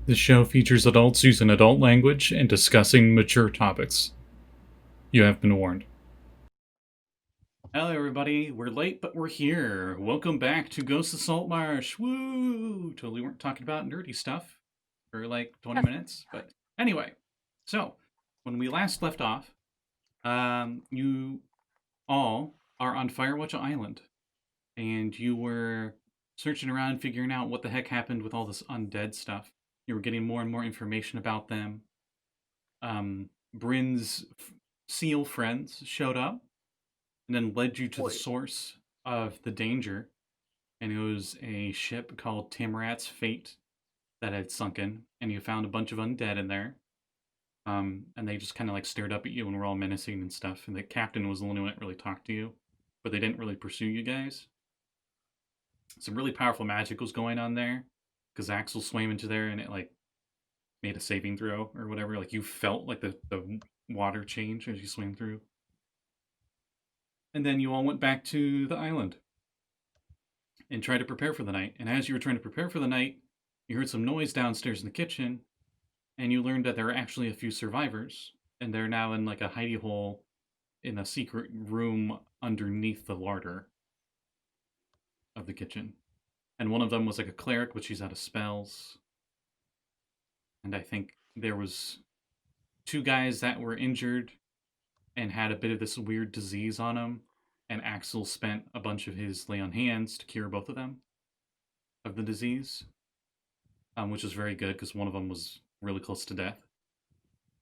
The show features adults using adult language and discussing mature topics. You have been warned. Hello, everybody. We're late, but we're here. Welcome back to Ghost of Saltmarsh. Woo! Totally weren't talking about nerdy stuff for like 20 minutes. But anyway, so when we last left off, you all are on Firewatch Island, and you were searching around, figuring out what the heck happened with all this undead stuff. You were getting more and more information about them. Bryn's seal friends showed up and then led you to the source of the danger. And it was a ship called Tamarat's Fate that had sunken, and you found a bunch of undead in there. And they just kind of like stared up at you and were all menacing and stuff. And the captain was the only one that really talked to you, but they didn't really pursue you guys. Some really powerful magic was going on there because Axel swam into there and it like made a saving throw or whatever. Like you felt like the water change as you swam through. And then you all went back to the island and tried to prepare for the night. And as you were trying to prepare for the night, you heard some noise downstairs in the kitchen, and you learned that there are actually a few survivors, and they're now in like a hidey hole in a secret room underneath the larder of the kitchen. And one of them was like a cleric, but she's out of spells. And I think there was two guys that were injured and had a bit of this weird disease on them. And Axel spent a bunch of his lay on hands to cure both of them of the disease, which was very good because one of them was really close to death.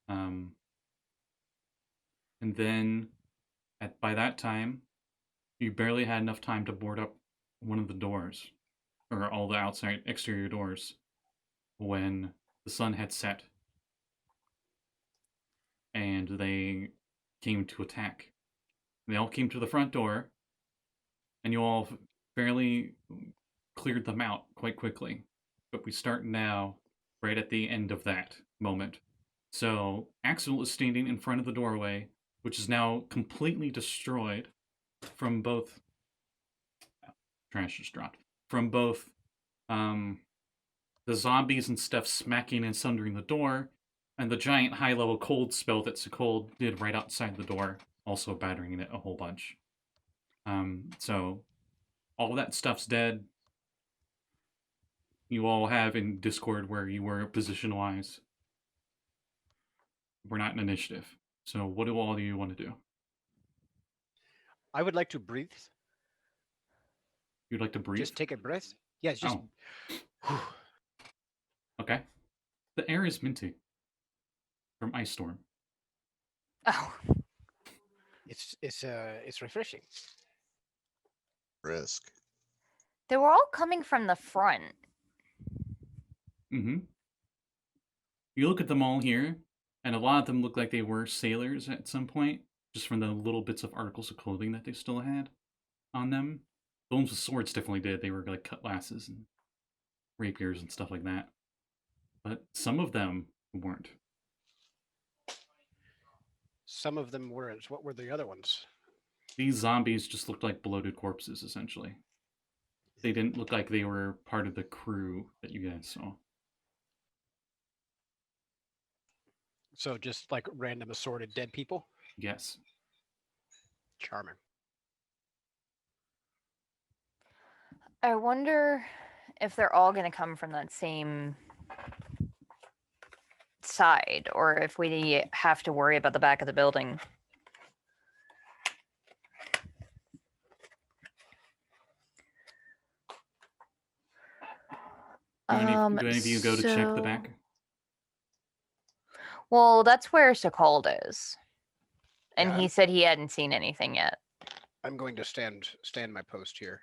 And then by that time, you barely had enough time to board up one of the doors, or all the outside exterior doors, when the sun had set and they came to attack. They all came to the front door, and you all fairly cleared them out quite quickly. But we start now, right at the end of that moment. So Axel is standing in front of the doorway, which is now completely destroyed from both. Trash just dropped. From both the zombies and stuff smacking and sundering the door, and the giant high level cold spell that Sokold did right outside the door, also battering it a whole bunch. So all that stuff's dead. You all have in Discord where you were position wise. We're not in initiative. So what do all of you want to do? I would like to breathe. You'd like to breathe? Just take a breath. Yes, just. Oh. Okay. The air is minty from Ice Storm. Oh. It's refreshing. Risk. They were all coming from the front. Mm-hmm. You look at them all here, and a lot of them look like they were sailors at some point, just from the little bits of articles of clothing that they still had on them. The ones with swords definitely did. They were like cutlasses and rapiers and stuff like that. But some of them weren't. Some of them weren't. What were the other ones? These zombies just looked like bloated corpses, essentially. They didn't look like they were part of the crew that you guys saw. So just like random assorted dead people? Yes. Charming. I wonder if they're all going to come from that same side, or if we have to worry about the back of the building. Do any of you go to check the back? Well, that's where Sokold is. And Yeah. he said he hadn't seen anything yet. I'm going to stand my post here.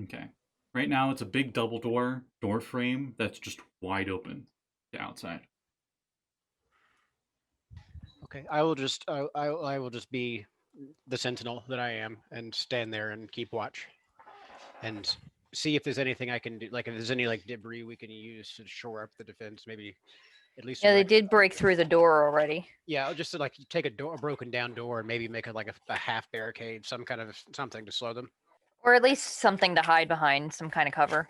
Okay. Right now it's a big double door frame that's just wide open to outside. Okay, I will just be the sentinel that I am and stand there and keep watch and see if there's anything I can do. Like if there's any like debris we can use to shore up the defense, maybe at least. Yeah, they did break through the door already. Yeah, I'll just like take a broken down door and maybe make it like a half barricade, some kind of something to slow them. Or at least something to hide behind, some kind of cover.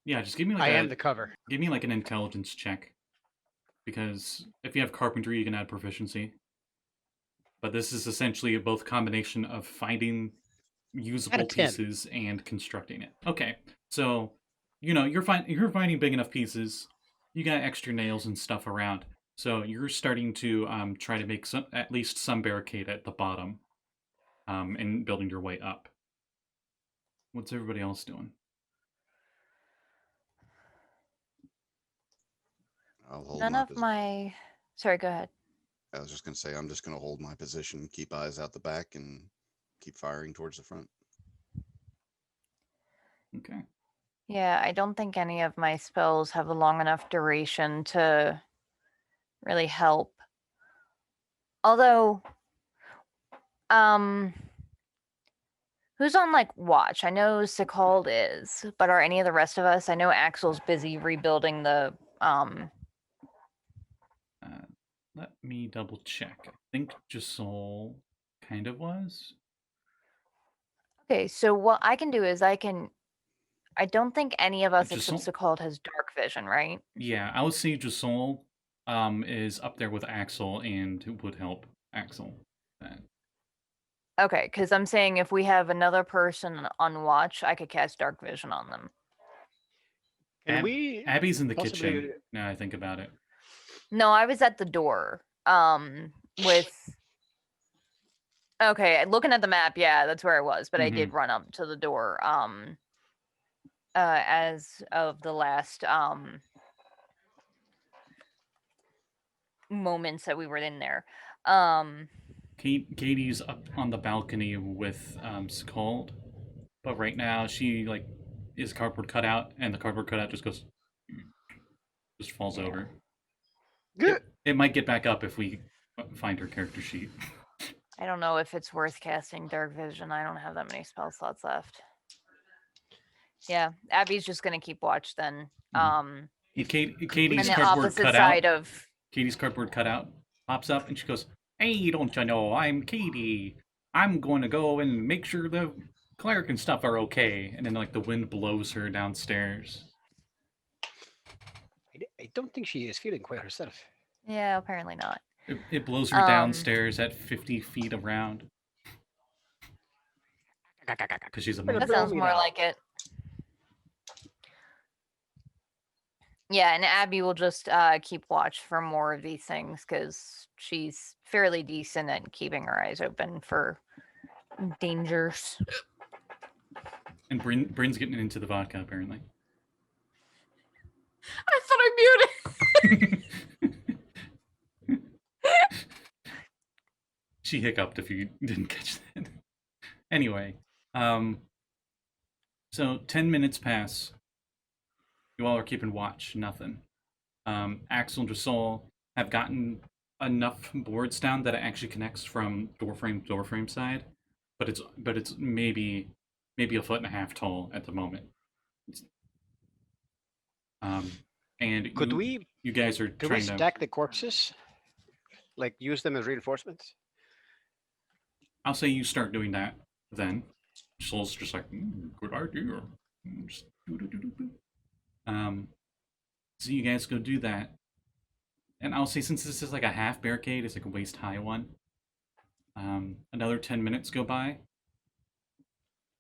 Yeah, just give me like I a am the cover. give me like an intelligence check. Because if you have carpentry, you can add proficiency. But this is essentially both combination of finding usable 10. pieces and constructing it. Okay, so you're finding big enough pieces. You got extra nails and stuff around, so you're starting to try to make at least some barricade at the bottom, and building your way up. What's everybody else doing? I'll hold None my of position. my. Sorry, go ahead. I was just gonna say I'm just gonna hold my position, keep eyes out the back, and keep firing towards the front. Okay. Yeah, I don't think any of my spells have a long enough duration to really help. Although, who's on like watch? I know Sikald is, but are any of the rest of us? I know Axel's busy rebuilding the Let me double check. I think Jasol kind of was. Okay, so what I can do is I don't think any of us except Jasol? Sikald has dark vision, right? Yeah, I would say Jasol is up there with Axel and would help Axel. Okay, because I'm saying if we have another person on watch, I could cast dark vision on them. Can Ab- we Abby's in the possibly- kitchen. Now I think about it. No, I was at the door. With. Okay, looking at the map, yeah, that's where I was, but I did run up to the door. As of the last moments that we were in there. Katie's up on the balcony with Scald, but right now she like is cardboard cutout, and the cardboard cutout just falls over. Good. It might get back up if we find her character sheet. I don't know if it's worth casting dark vision. I don't have that many spell slots left. Yeah, Abby's just gonna keep watch then. Katie's cardboard opposite cutout. side of Katie's cardboard cutout pops up, and she goes, "Hey, don't you know? I'm Katie. I'm going to go and make sure the cleric and stuff are okay." And then like the wind blows her downstairs. I don't think she is feeling quite herself. Yeah, apparently not. It blows her downstairs at 50 feet around. Because she's a That monk. sounds more like it. Yeah, and Abby will just keep watch for more of these things because she's fairly decent at keeping her eyes open for dangers. And Bryn's getting into the vodka, apparently. I thought I muted. She hiccuped if you didn't catch that. Anyway, so 10 minutes pass. You all are keeping watch, nothing. Axel and Jasol have gotten enough boards down that it actually connects from doorframe to doorframe side, but it's maybe a foot and a half tall at the moment. And Could you guys are Could we trying to stack the corpses? Like use them as reinforcements? I'll say you start doing that then. Soul's just like, good idea. Just do. So you guys go do that. And I'll say since this is like a half barricade, it's like a waist high one. Another 10 minutes go by.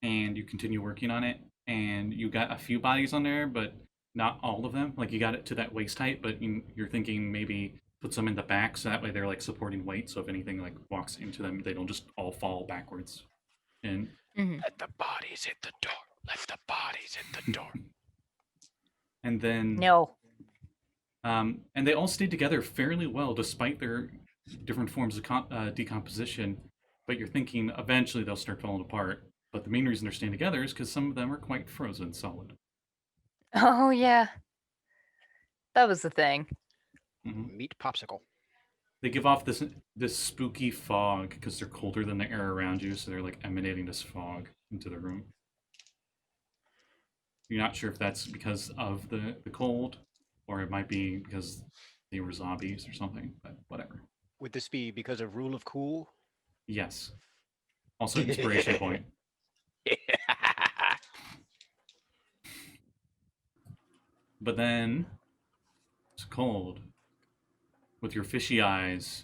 And you continue working on it. And you got a few bodies on there, but not all of them. Like you got it to that waist height, but you're thinking maybe put some in the back so that way they're like supporting weight, so if anything like walks into them, they don't just all fall backwards. And Let the bodies hit the door. Let the bodies hit the door. and then No. and they all stayed together fairly well despite their different forms of decomposition. But you're thinking eventually they'll start falling apart. But the main reason they're staying together is because some of them are quite frozen solid. Oh yeah. That was the thing. Meat popsicle. They give off this spooky fog because they're colder than the air around you, so they're like emanating this fog into the room. You're not sure if that's because of the cold, or it might be because they were zombies or something, but whatever. Would this be because of rule of cool? Yes. Also inspiration point. But then it's cold. With your fishy eyes,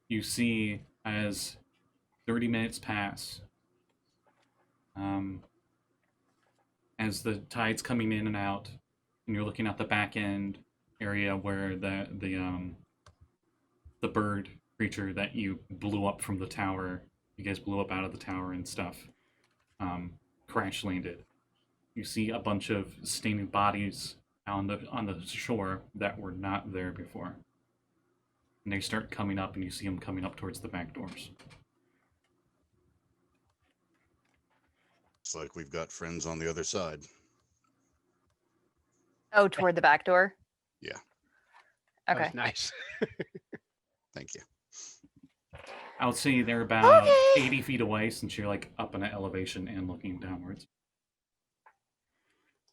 you see as 30 minutes pass, as the tide's coming in and out, and you're looking at the back end area where the bird creature that you blew up from the tower, you guys blew up out of the tower and stuff, crash landed. You see a bunch of standing bodies on the shore that were not there before. And they start coming up, and you see them coming up towards the back doors. It's like we've got friends on the other side. Oh, toward the back door? Yeah. That Okay. was nice. Thank you. I would say they're about Okay. 80 feet away, since you're like up in an elevation and looking downwards.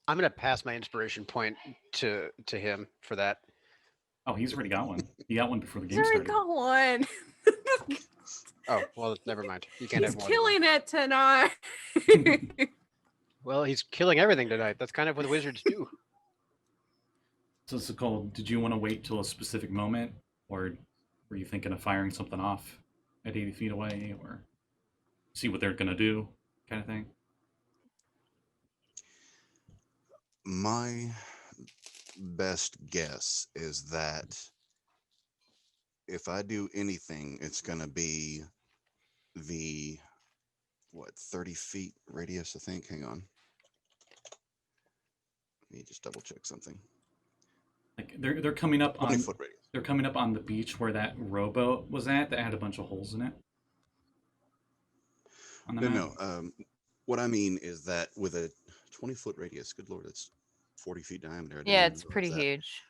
I'm gonna pass my inspiration point to him for that. Oh, he's already got one. He got one before the He's game already started. got one. Oh, well, never mind. You can't He's have more than one. killing it tonight. Well, he's killing everything tonight. That's kind of what the wizards do. So, Sakol, did you want to wait till a specific moment, or were you thinking of firing something off at 80 feet away, or see what they're gonna do, kind of thing? My best guess is that if I do anything, it's going to be the, 30 feet radius, I think. Hang on. Let me just double check something. Like they're coming up 20 on foot radius. they're coming up on the beach where that rowboat was at that had a bunch of holes in it. On the No, map? no. What I mean is that with a 20-foot radius, good lord, it's 40 feet diameter. I didn't Yeah, even it's realize pretty that. huge.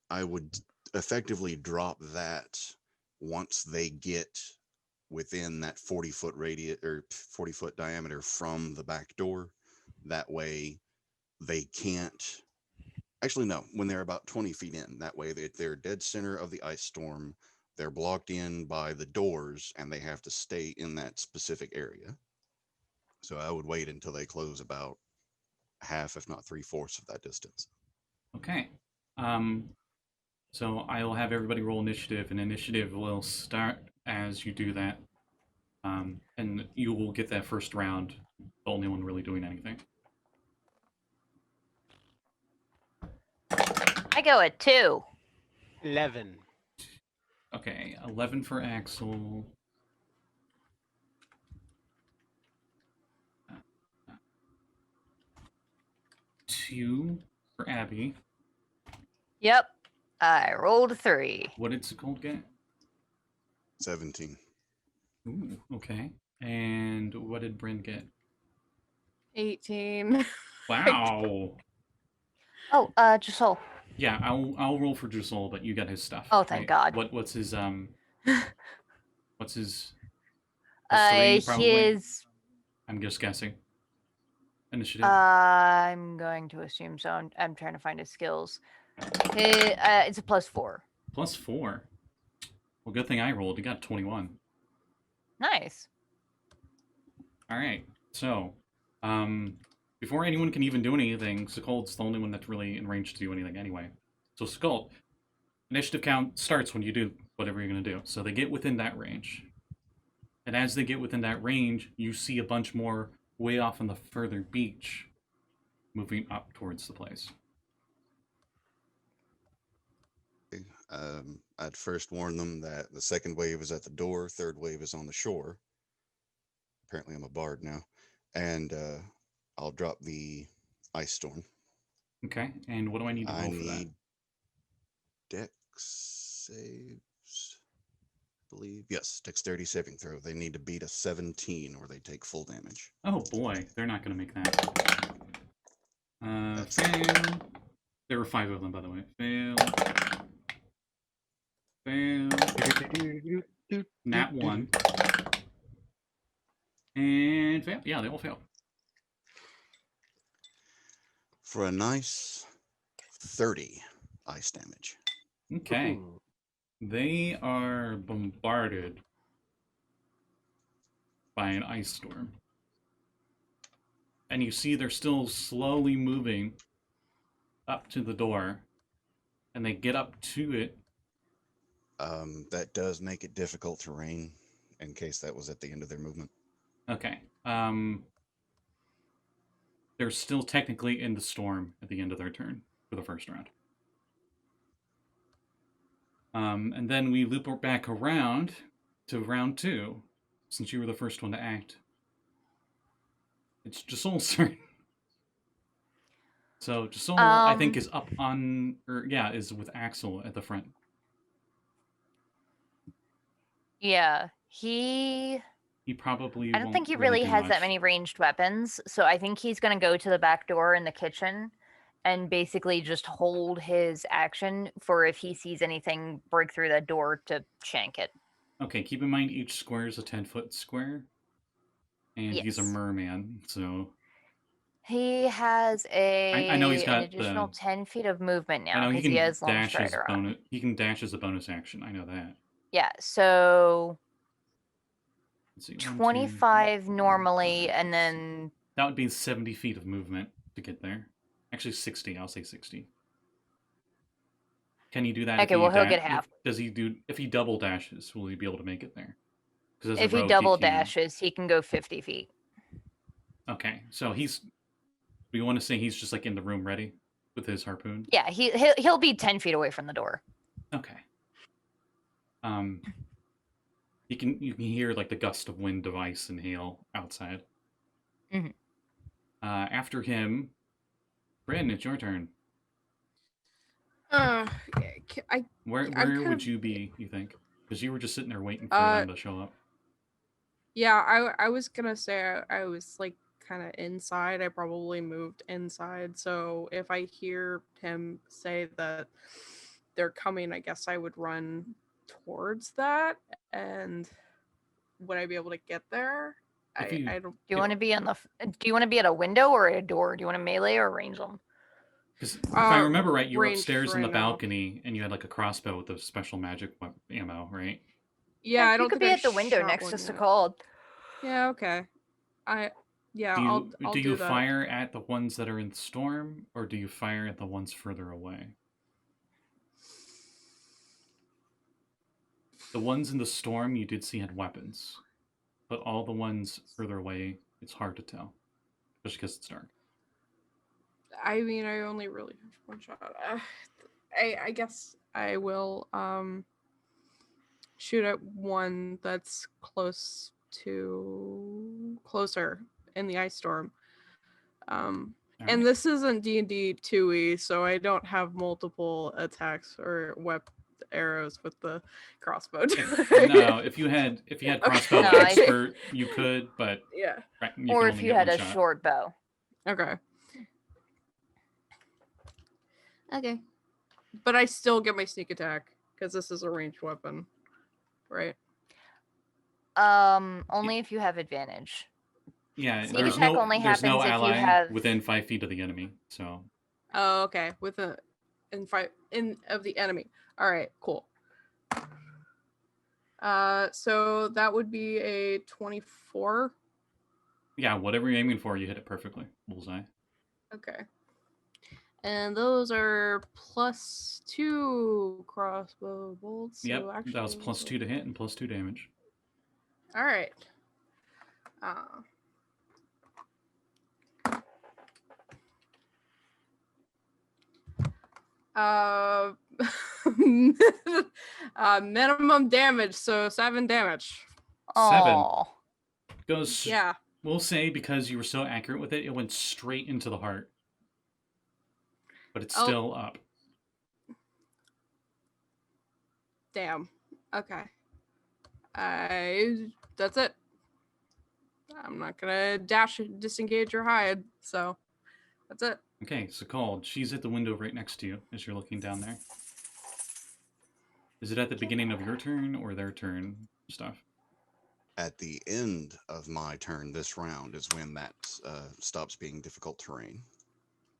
I would effectively drop that once they get within that 40-foot radius or 40-foot diameter from the back door. That way they can't actually, no, when they're about 20 feet in, that way they're dead center of the ice storm. They're blocked in by the doors and they have to stay in that specific area. So I would wait until they close about half, if not 3/4 of that distance. Okay. So I will have everybody roll initiative, and initiative will start as you do that. And you will get that first round, the only one really doing anything. I go at 2. 11. Okay, 11 for Axel. Two for Abby. Yep. I rolled a 3. What did Sakol get? 17. Ooh, okay. And what did Bryn get? 18. Wow. Oh, Giselle. Yeah, I'll roll for Drusel, but you got his stuff. Oh, thank God. What's his what's his +3 probably? His. I'm just guessing. Initiative. I'm going to assume so. I'm trying to find his skills. It's a +4. +4. Well, good thing I rolled. You got 21. Nice. All right. So, before anyone can even do anything, Sakol's the only one that's really in range to do anything anyway. So, Sakol, initiative count starts when you do whatever you're going to do. So they get within that range. And as they get within that range, you see a bunch more way off on the further beach moving up towards the place. I'd first warn them that the second wave is at the door, third wave is on the shore. Apparently I'm a bard now. And I'll drop the ice storm. Okay. And what do I need to roll I for that? need dex saves, I believe. Yes, dexterity saving throw. They need to beat a 17 or they take full damage. Oh boy, they're not going to make that. That's- Fail. There were 5 of them, by the way. Fail. Fail. Nat 1. And fail. Yeah, they all fail. For a nice 30 ice damage. Okay. Ooh. They are bombarded by an ice storm. And you see they're still slowly moving up to the door, and they get up to it. That does make it difficult terrain in case that was at the end of their movement. Okay. They're still technically in the storm at the end of their turn for the first round. And then we loop back around to round 2, since you were the first one to act. It's Jasol's turn. So Jasol, I think, is up on, is with Axel at the front. Yeah, he probably I don't won't think he really do has that much. many ranged weapons, so I think he's going to go to the back door in the kitchen and basically just hold his action for if he sees anything break through that door to shank it. Okay, keep in mind each square is a 10-foot square. And he's a Yes. merman, so... He has I know he's an got additional 10 feet of movement I now know he because he can has Long dash his Strider on. bonus. He can dash as a bonus action. I know that. Yeah, so Let's see, 1, 2, 25 3, normally, 4, 5, and 6, then that would be 70 feet of movement to get there. Actually, 60. I'll say 60. Can you do that? Okay, if well, he'll get half. If he double dashes, will he be able to make it there? Because if he double dashes, he can go 50 feet. Okay, so we want to say he's just like in the room ready with his harpoon. Yeah, he'll be 10 feet away from the door. Okay. You can hear like the gust of wind of ice and hail outside. Mhm. After him, Brandon, it's your turn. I Where I'm would kind you be, you think? Because you were just sitting there waiting for them to show up. Yeah, I was gonna say I was like kind of inside. I probably moved inside. So if I hear him say that they're coming, I guess I would run towards that. And would I be able to get there? If you- I don't. Do you want to be do you want to be at a window or a door? Do you want to melee or range them? Because if I remember right, you were ranged upstairs in the right now. balcony and you had like a crossbow with the special magic ammo, right? Yeah, I you don't could think be I've at the window shot next one to yet. Sakald. Yeah, okay. I'll Do you that. fire at the ones that are in the storm, or do you fire at the ones further away? The ones in the storm you did see had weapons, but all the ones further away, it's hard to tell, especially because it's dark. I mean, I only really have one shot. I guess I will shoot at one that's closer in the ice storm. And right. this isn't D&D 2e, so I don't have multiple attacks or arrows with the crossbow. No, if you had crossbow No, expert, you could, but Yeah. you Or can if only you get had one a shot. short bow. Okay. But I still get my sneak attack because this is a ranged weapon, right? Only if you have advantage. Yeah, Sneak there's attack no only there's no happens if you ally have- within 5 feet of the enemy, so Oh, okay. With a in of the enemy. All right, cool. So that would be a 24. yeah, whatever you're aiming for, you hit it perfectly. Bullseye. Okay. And those are +2 crossbow bolts. Yep, So actually, that was +2 to hit and +2 damage. All right. Minimum damage, so 7 damage. 7 Aw. goes. Yeah. We'll say because you were so accurate with it, it went straight into the heart, but it's still up. Damn. Okay. That's it. I'm not gonna disengage or hide, so that's it. Okay, so called. She's at the window right next to you as you're looking down there. Is it at the beginning of your turn or their turn stuff? At the end of my turn this round is when that stops being difficult terrain.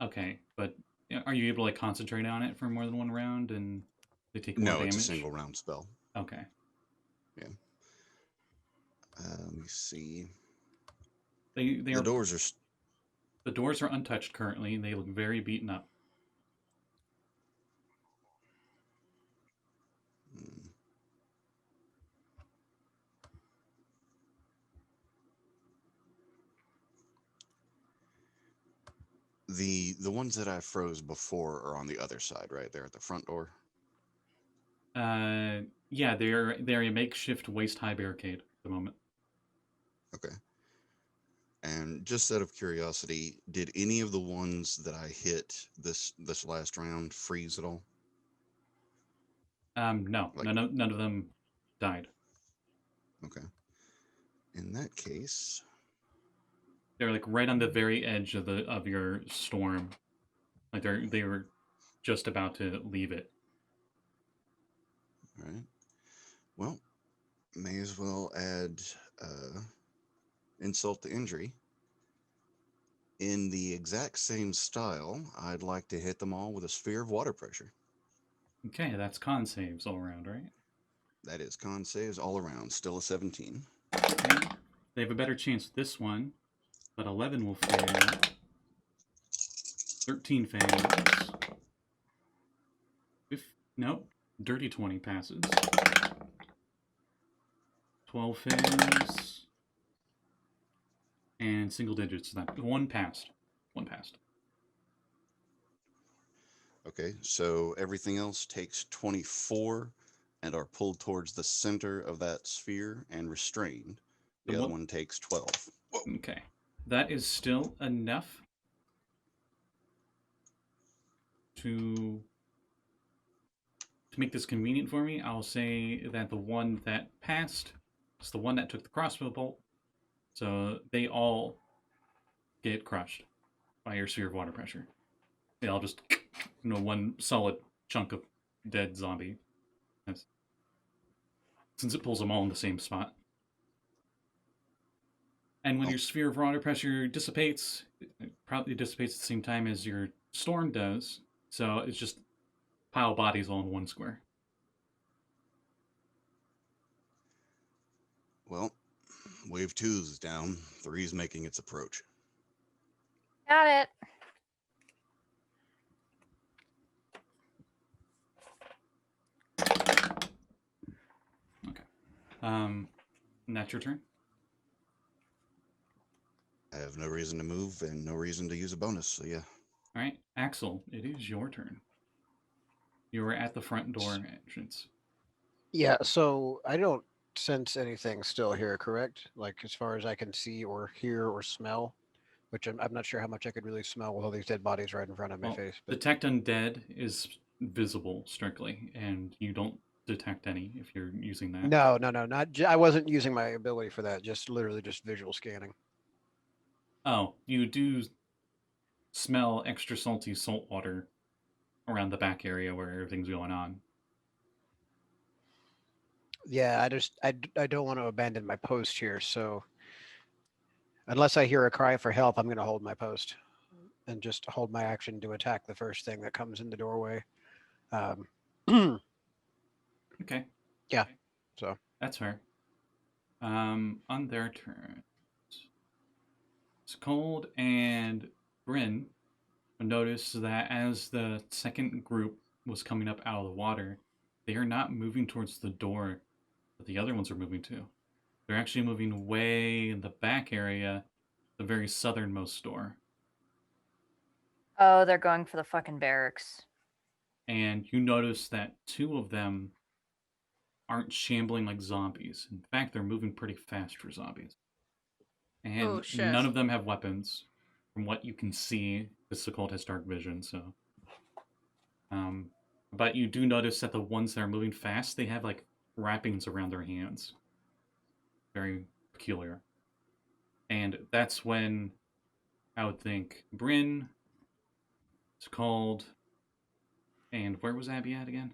Okay, but are you able to like concentrate on it for more than one round and they take more No, damage? it's a single round spell. Okay. Yeah. Let me see. The doors are the doors are untouched currently. They look very beaten up. The ones that I froze before are on the other side, right there at the front door. Yeah, they're a makeshift waist-high barricade at the moment. Okay. And just out of curiosity, did any of the ones that I hit this last round freeze at all? No, Like- none of them died. Okay. In that case, They're like right on the very edge of your storm. Like they were just about to leave it. all right. Well, may as well add insult to injury. In the exact same style, I'd like to hit them all with a sphere of water pressure. Okay, that's con saves all around, right? That is con saves all around, still a 17. Okay. They have a better chance with this one, but 11 will fail. 13 fails. Nope. Dirty 20 passes. 12 fails. And single digits. That one passed. One passed. Okay, so everything else takes 24 and are pulled towards the center of that sphere and restrained. The And other what- one takes 12. Whoa. Okay. That is still enough to make this convenient for me. I'll say that the one that passed is the one that took the crossbow bolt. So they all get crushed by your sphere of water pressure. They all just, one solid chunk of dead zombie. Yes. Since it pulls them all in the same spot. And when Oh. your sphere of water pressure dissipates, it probably dissipates at the same time as your storm does. So it's just pile bodies all in one square. Well, wave 2's down. 3's making its approach. Got it. And that's your turn. I have no reason to move and no reason to use a bonus, so yeah. All right, Axel, it is your turn. You are at the front door entrance. Yeah, so I don't sense anything still here, correct? Like as far as I can see or hear or smell, which I'm not sure how much I could really smell with all these dead bodies right in front of my Well, face. But detect undead is visible strictly, and you don't detect any if you're using that. no, not. I wasn't using my ability for that. Just literally just visual scanning. Oh, you do smell extra salty salt water around the back area where everything's going on. Yeah, I don't want to abandon my post here. So unless I hear a cry for help, I'm going to hold my post and just hold my action to attack the first thing that comes in the doorway. Okay. Yeah, Okay. so. That's fair. On their turn, Cold and Bryn notice that as the second group was coming up out of the water, they are not moving towards the door that the other ones are moving to. They're actually moving way in the back area, the very southernmost door. Oh, they're going for the fucking barracks. And you notice that two of them aren't shambling like zombies. In fact, they're moving pretty fast for zombies. And Oh, shit. none of them have weapons, from what you can see. This cult has dark vision, so. But you do notice that the ones that are moving fast, they have like wrappings around their hands. Very peculiar. And that's when I would think Bryn is called. And where was Abby at again?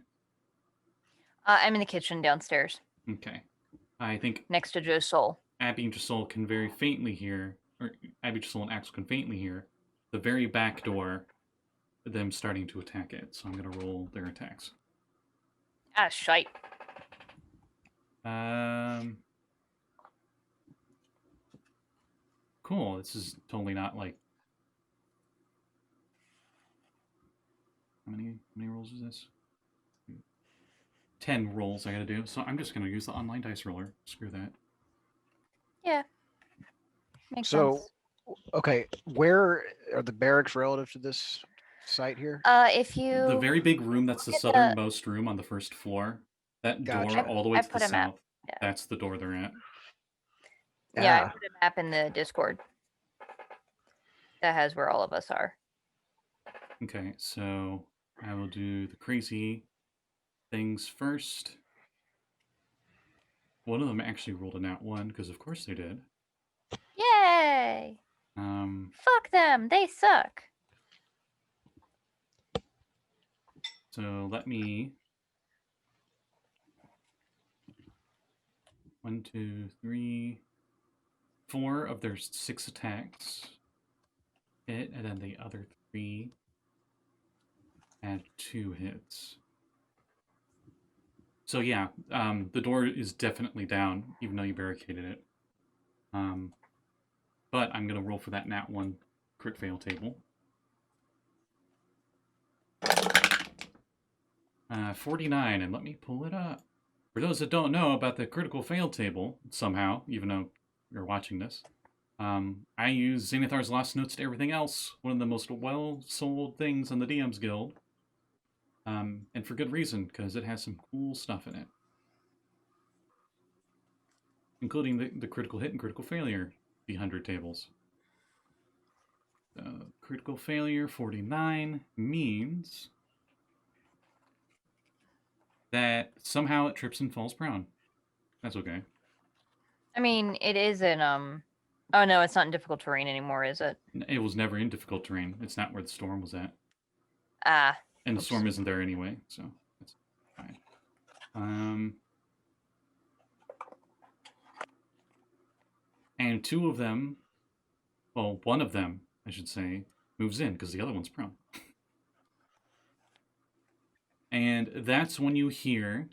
I'm in the kitchen downstairs, Okay. I think next to Joe's soul. Abby and Giselle can very faintly hear, or Abby, Giselle, and Axel can faintly hear the very back door, them starting to attack it. So I'm going to roll their attacks. Ah, shite. Cool. This is totally not like. How many rolls is this? 10 rolls I gotta do. So I'm just gonna use the online dice roller. Screw that. Yeah. Makes So, sense. okay, where are the barracks relative to this site here? If you The very big room that's the look at southernmost room on the first floor, that Gotcha. door all the way I to the put a map, south, yeah. that's the door they're at. Yeah, I Ah, put a map in the Discord that has where all of us are. Okay, so I will do the crazy things first. One of them actually rolled a nat 1, because of course they did. Yay! Fuck them, they suck. So let me... 1, 2, 3, 4 of their 6 attacks hit, and then the other 3 add 2 hits. So yeah, the door is definitely down, even though you barricaded it. But I'm gonna roll for that nat 1 crit fail table. 49, and let me pull it up. For those that don't know about the critical fail table, somehow, even though you're watching this, I use Xanathar's Lost Notes to everything else, one of the most well-sold things on the DM's Guild. And for good reason, because it has some cool stuff in it. Including the critical hit and critical failure, the 100 tables. Critical failure, 49, means that somehow it trips and falls prone. That's okay. I mean, it is in oh no, it's not in difficult terrain anymore, is it? It was never in difficult terrain. It's not where the storm was at. Ah. And the Oops. storm isn't there anyway, so that's fine. And 2 of them, well, 1 of them, I should say, moves in because the other one's prone. And that's when you hear,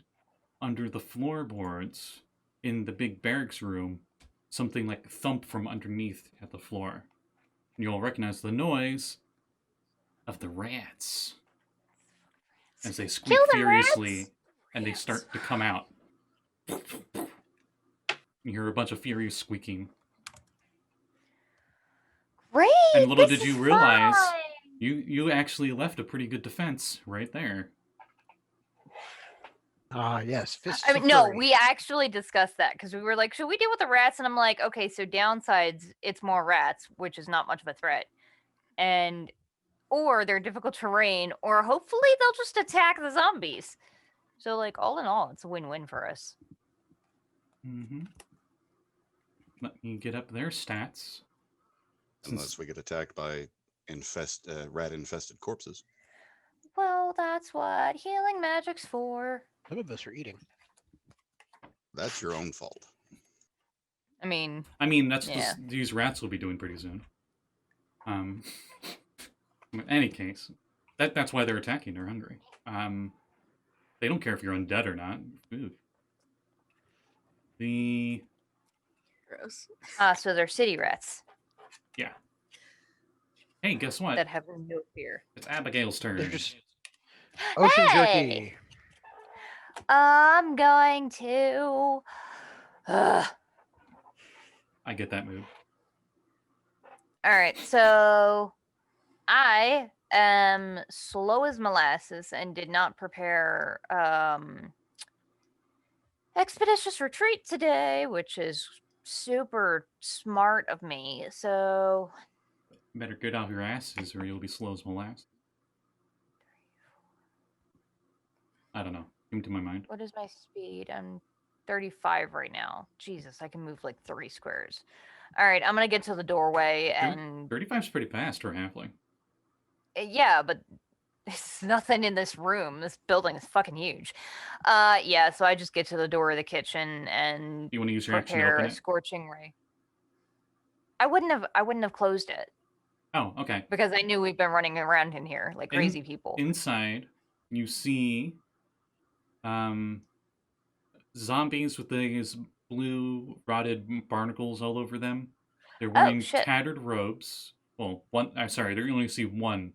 under the floorboards in the big barracks room, something like thump from underneath at the floor. And you'll recognize the noise of the rats as they squeak Kill the furiously rats! and they start to come out. You hear a bunch of furious squeaking. Great! And little this did you is realize, fine! you actually left a pretty good defense right there. yes. Fists I of mean, no, Fury. we actually discussed that because we were like, should we deal with the rats? And I'm like, okay, so downsides, it's more rats, which is not much of a threat. And, or they're difficult terrain, or hopefully they'll just attack the zombies. So, like, all in all, it's a win-win for us. Mm-hmm. Let me get up their stats. Unless we get attacked by rat-infested corpses. Well, that's what healing magic's for. Some of us are eating. That's your own fault. I mean, that's Yeah. these rats will be doing pretty soon. In any case, that's why they're attacking. They're hungry. They don't care if you're undead or not. Food. Gross. so they're city rats Hey, guess what? that have no fear. It's Abigail's turn. They're just ocean Hey! jerky. I'm going to. I get that move. All right, so I am slow as molasses and did not prepare expeditious retreat today, which is super smart of me. So Better get off your asses or you'll be slow as molasses. I don't know. Came to my mind. what is my speed? I'm 35 right now. Jesus, I can move like 3 squares. All right, I'm gonna get to the doorway and 35's pretty fast for a halfling. yeah, but there's nothing in this room. This building is fucking huge. Yeah, so I just get to the door of the kitchen and You want to use your action to prepare open a it? scorching ray. I wouldn't have closed it Oh, okay. because I knew we've been running around in here like crazy people. Inside, you see zombies with these blue rotted barnacles all over them. They're wearing shit. tattered robes. Well, one. I'm sorry, you only see one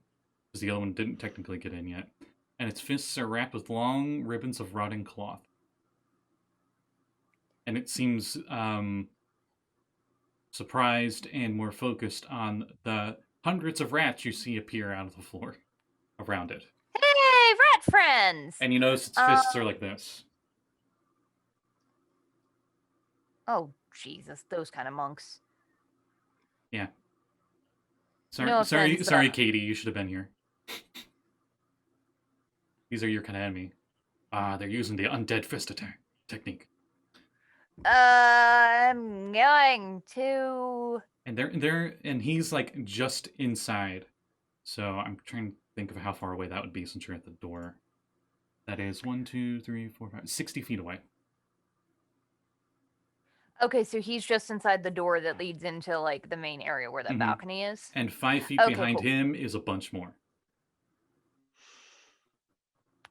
because the other one didn't technically get in yet. And its fists are wrapped with long ribbons of rotting cloth. And it seems surprised and more focused on the hundreds of rats you see appear out of the floor around it. Hey, rat friends! And you notice its fists are like this. Oh, Jesus, those kind of monks. Sorry, No sorry, offense, sorry, Katie. You should have been here. These are your kind of enemy. They're using the undead fist attack technique. I'm going to. And he's like just inside. So I'm trying to think of how far away that would be since you're at the door. That is 1, 2, 3, 4, 5, 60 feet away. Okay, so he's just inside the door that leads into like the main area where that Mhm. balcony is. And 5 feet Okay, behind cool. him is a bunch more.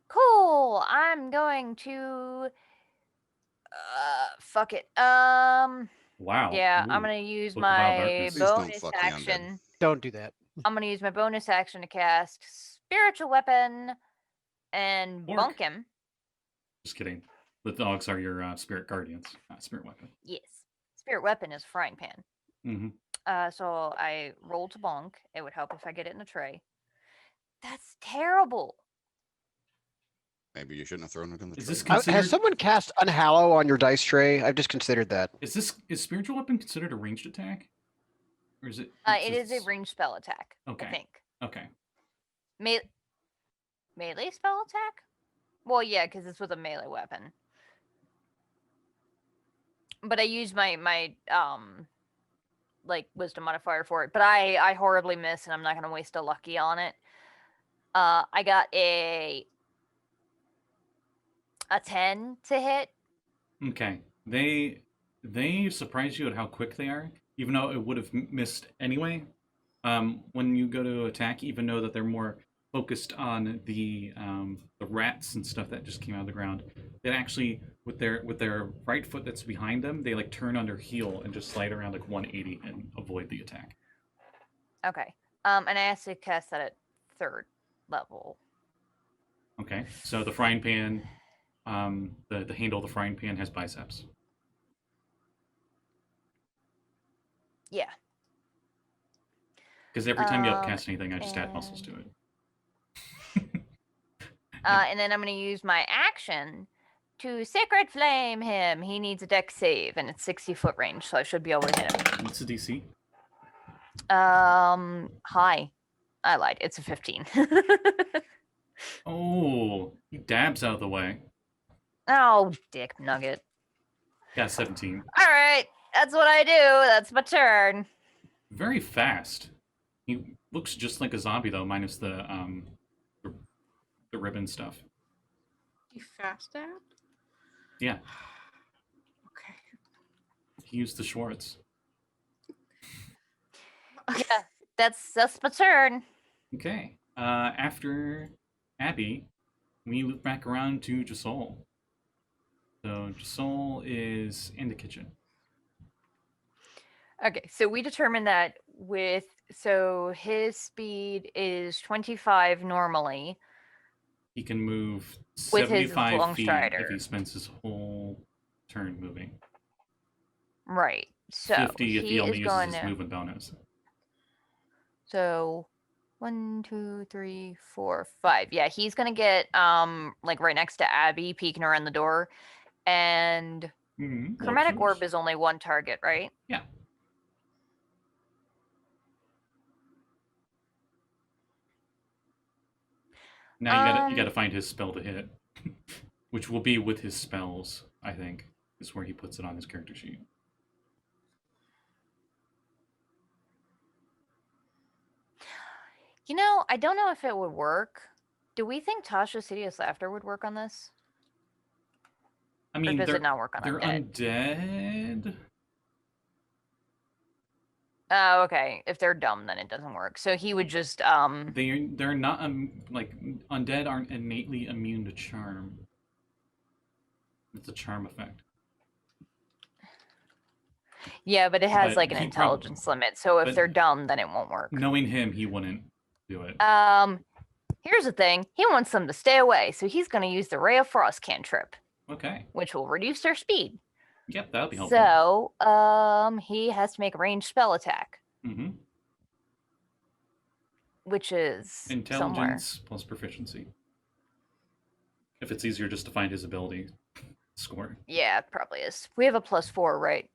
Cool. I'm going to. Fuck it. Wow. Yeah, I'm Ooh. gonna use Book of Wild my Darkness. Please don't bonus fuck the undead. action. Don't do that. I'm gonna use my bonus action to cast spiritual weapon and Orc. bonk him. Just kidding. The dogs are your spirit guardians, not spirit weapon. Yes, spirit weapon is frying pan. Mm-hmm. So I roll to bonk. It would help if I get it in the tray. That's terrible. Maybe you shouldn't have thrown it in the Is tray. this considered? Has someone cast Unhallow on your dice tray? I've just considered that. Is spiritual weapon considered a ranged attack, or is it? It is a it's- ranged spell attack. Okay. I think. Okay. Melee spell attack? Well, yeah, because it's with a melee weapon. But I used my like wisdom modifier for it. But I horribly miss, and I'm not gonna waste a lucky on it. I got a 10 to hit. Okay. They surprise you at how quick they are, even though it would have missed anyway. When you go to attack, even though that they're more focused on the rats and stuff that just came out of the ground, they actually with their right foot that's behind them, they like turn on their heel and just slide around like 180 and avoid the attack. Okay. And I have to cast that at 3rd level. Okay. So the frying pan, the handle of the frying pan has biceps. Yeah. Because every time you upcast anything, I just add muscles to it. And then I'm going to use my action to Sacred Flame him. He needs a dex save, and it's 60-foot range, so I should be able to hit him. What's the DC? High. I lied. It's a 15. Oh, he dabs out of the way. Oh, dick nugget. Got 17. All right. That's what I do. That's my turn. Very fast. He looks just like a zombie though, minus the ribbon stuff. You fast dab? Yeah, Okay. he used the Schwartz. Yeah, that's my turn. Okay. After Abby, we loop back around to Jasol. So Jasol is in the kitchen. Okay, so we determined that so his speed is 25 normally. He can move With his 75 long feet strider. if he spends his whole turn moving. Right. So 50 if he only is uses going his to. movement bonus. So 1, 2, 3, 4, 5. Yeah, he's gonna get like right next to Abby, peeking around the door. And Chromatic Orb is only one target, right? Yeah. Now you gotta find his spell to hit, which will be with his spells. I think is where he puts it on his character sheet. You know, I don't know if it would work. Do we think Tasha's Hideous Laughter would work on this? I Or mean, does they're it not work on they're undead? undead. Oh, okay. If they're dumb, then it doesn't work. So he would just They're not like undead aren't innately immune to charm. It's a charm effect. yeah, but it has But like an he intelligence limit. So if but- they're dumb, then it won't work. Knowing him, he wouldn't do it. Here's the thing. He wants them to stay away, so he's going to use the Ray of Frost cantrip, Okay. which will reduce their speed. Yep, that'll be helpful. So, he has to make a ranged spell attack. Mm-hmm. which is somewhere. Intelligence plus proficiency. If it's easier just to find his ability score. Yeah, it probably is. We have a +4, right?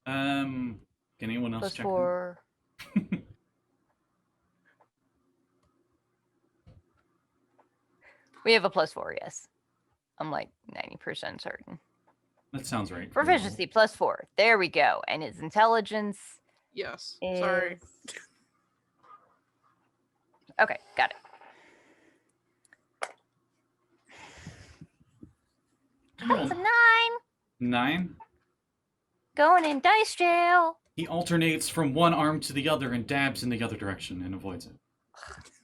Can anyone else check? +4. We have a +4, yes. I'm like 90% certain. That sounds right. for the roll. Proficiency +4. There we go. And his intelligence Yes. is. Sorry. Okay, got it. That's a 9. 9. Going in dice jail. He alternates from one arm to the other and dabs in the other direction and avoids it.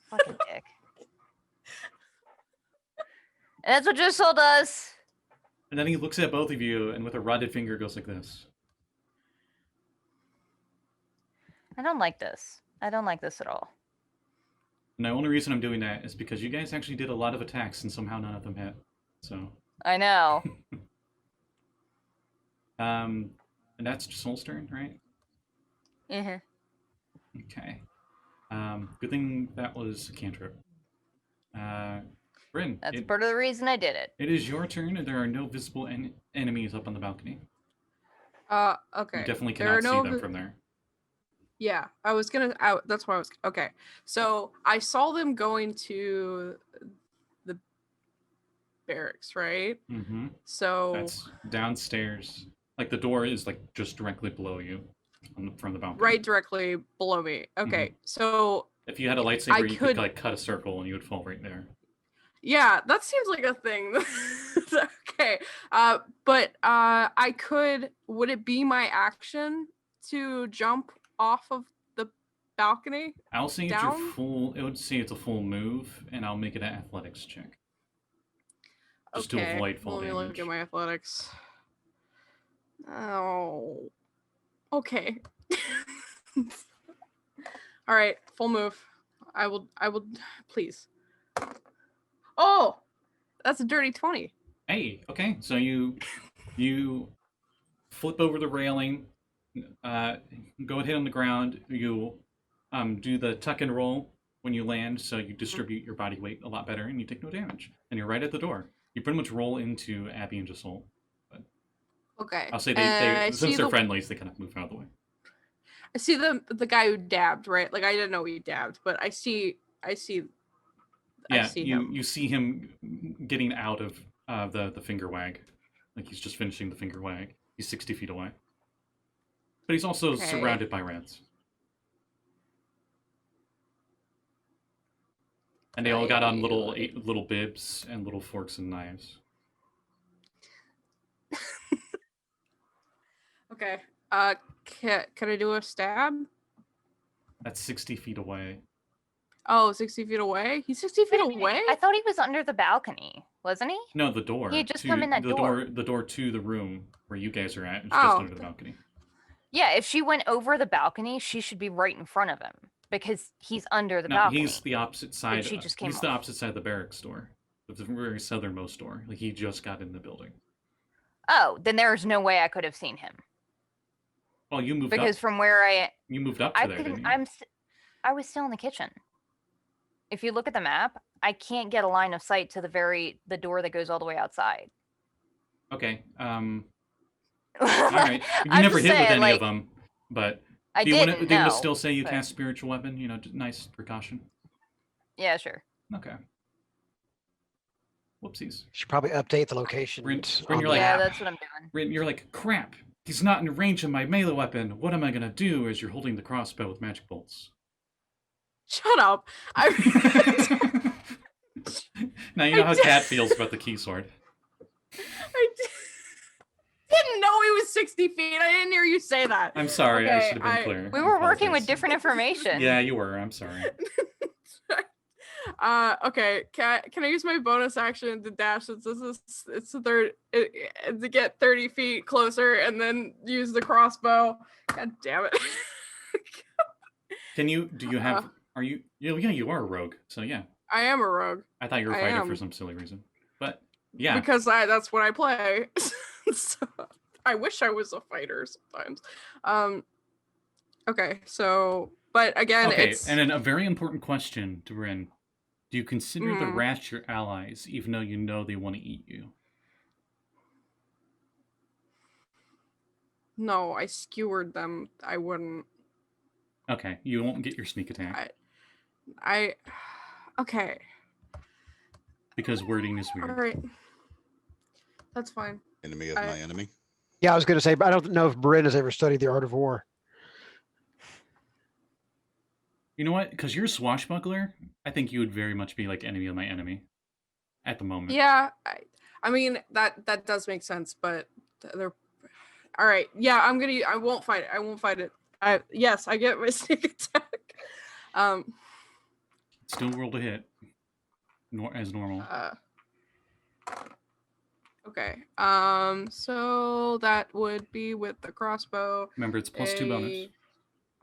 Fucking dick. And that's what Jisol does. And then he looks at both of you and with a rotted finger goes like this. I don't like this. I don't like this at all. And the only reason I'm doing that is because you guys actually did a lot of attacks and somehow none of them hit. So, I know. and that's Jisol's turn, right? Mhm. Okay. Good thing that was a cantrip. Bryn, That's part of the reason I did it. it is your turn, and there are no visible enemies up on the balcony. Okay. You definitely There are cannot see no them from there. Yeah, I was gonna. That's why I was. Okay, so I saw them going to the barracks, right? Mm-hmm. So That's downstairs. Like the door is like just directly below you from the balcony. right directly below me. Okay, so If you had a lightsaber, you could could- like cut a circle and you would fall right there. yeah, that seems like a thing. Okay, but I could. Would it be my action to jump off of the balcony? I'll say it's your Down? full. It would say it's a full move, and I'll make it an athletics check. Just to avoid fall Let me look damage. at my athletics. Oh. Okay. All right, full move. I will please. Oh! That's a dirty 20. Hey, okay. So you flip over the railing, go and hit on the ground. You do the tuck and roll when you land, so you distribute your body weight a lot better, and you take no damage. And you're right at the door. You pretty much roll into Abby and Jisol. Okay. I'll say I they see since they're the- friendlies, they kind of move out of the way. I see the guy who dabbed, right? Like I didn't know he dabbed, but I see Yeah, see you him. you see him getting out of the finger wag, like he's just finishing the finger wag. He's 60 feet away, but he's also Okay. surrounded by rats, and they all got on little bibs and little forks and knives. Okay. Can I do a stab? That's 60 feet away. Oh, 60 feet away? He's 60 feet Wait a minute, away? I thought he was under the balcony, wasn't he? No, the door. He had just to- come in that the door. The door to the room where you guys are at is Oh, just under the balcony. Yeah, if she went over the balcony, she should be right in front of him because he's under the No, balcony. he's the opposite side. she just came he's the off. opposite side of the barracks door, the very southernmost door. Like he just got in the building. Oh, then there's no way I could have seen him Well, you moved because up. from where You moved up to I there, couldn't. didn't you? I was still in the kitchen. If you look at the map, I can't get a line of sight to the door that goes all the way outside. Okay. All right. You I'm never just hit with saying, any like, of them, but I do you want didn't. to? Do you want No. to still say you but- cast spiritual weapon? You know, nice precaution. Yeah, sure. Okay. Whoopsies. Should probably update the location. Bryn, on you're the like- Yeah, app. that's what I'm doing. Rin, you're like, crap. He's not in range of my melee weapon. What am I gonna do? As you're holding the crossbow with magic bolts. Shut up. Now you know how did- Cat feels about the key sword. I didn't know he was 60 feet. I didn't hear you say that. I'm sorry. I Okay, should have been clear. We I were working with apologize. different information. Yeah, you were. I'm sorry. Okay. Can I use my bonus action to dash? It's the third to get 30 feet closer and then use the crossbow. God damn it. Can you? Do you have? Uh. Are you? Yeah, you are a rogue. So yeah, I am a rogue I thought you were I fighting for am. some silly reason. But yeah, because that's what I play. So, I wish I was a fighter sometimes. Okay, so But again, Okay, it's and then a very important question, Durin. Do you consider the Mm. rats your allies, even though you know they want to eat you? no, I skewered them. I wouldn't. Okay, you won't get your sneak attack I okay. because wording is All weird. right. That's fine. Enemy of I- my enemy. Yeah, I was going to say, but I don't know if Bryn has ever studied the art of war. You know what? Because you're a swashbuckler, I think you would very much be like enemy of my enemy at the moment. Yeah, I mean that does make sense, but they're all right. Yeah, I won't fight it. I won't fight it. Yes, I get my sneak attack. Still roll to hit, as normal. Okay. So that would be with the crossbow. Remember, it's plus 2 bonus a-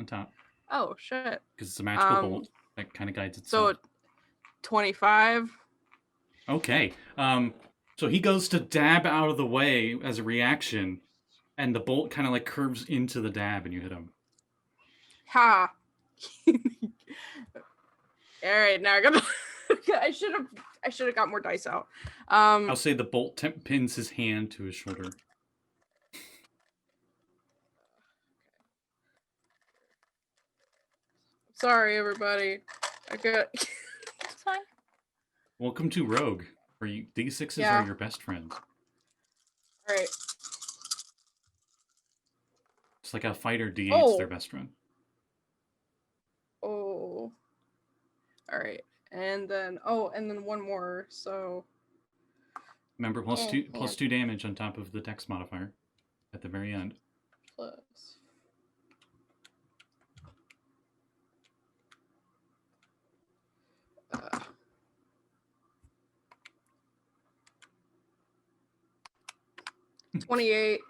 on top Oh shit. because it's a magical Um, bolt that kind of guides itself. So 25. Okay. So he goes to dab out of the way as a reaction, and the bolt kind of like curves into the dab, and you hit him. Ha. All right, now I gotta. I should have got more dice out. I'll say the bolt pins his hand to his shoulder. Sorry, everybody. I got. It's fine. Welcome to Rogue, where D6s Yeah. are your best friend. All right. It's like a fighter D8's their Oh. best friend. Oh. All right. And then one more. So Remember, plus Oh, two yeah. plus 2 damage on top of the dex modifier at the very end. plus. Uh, 28.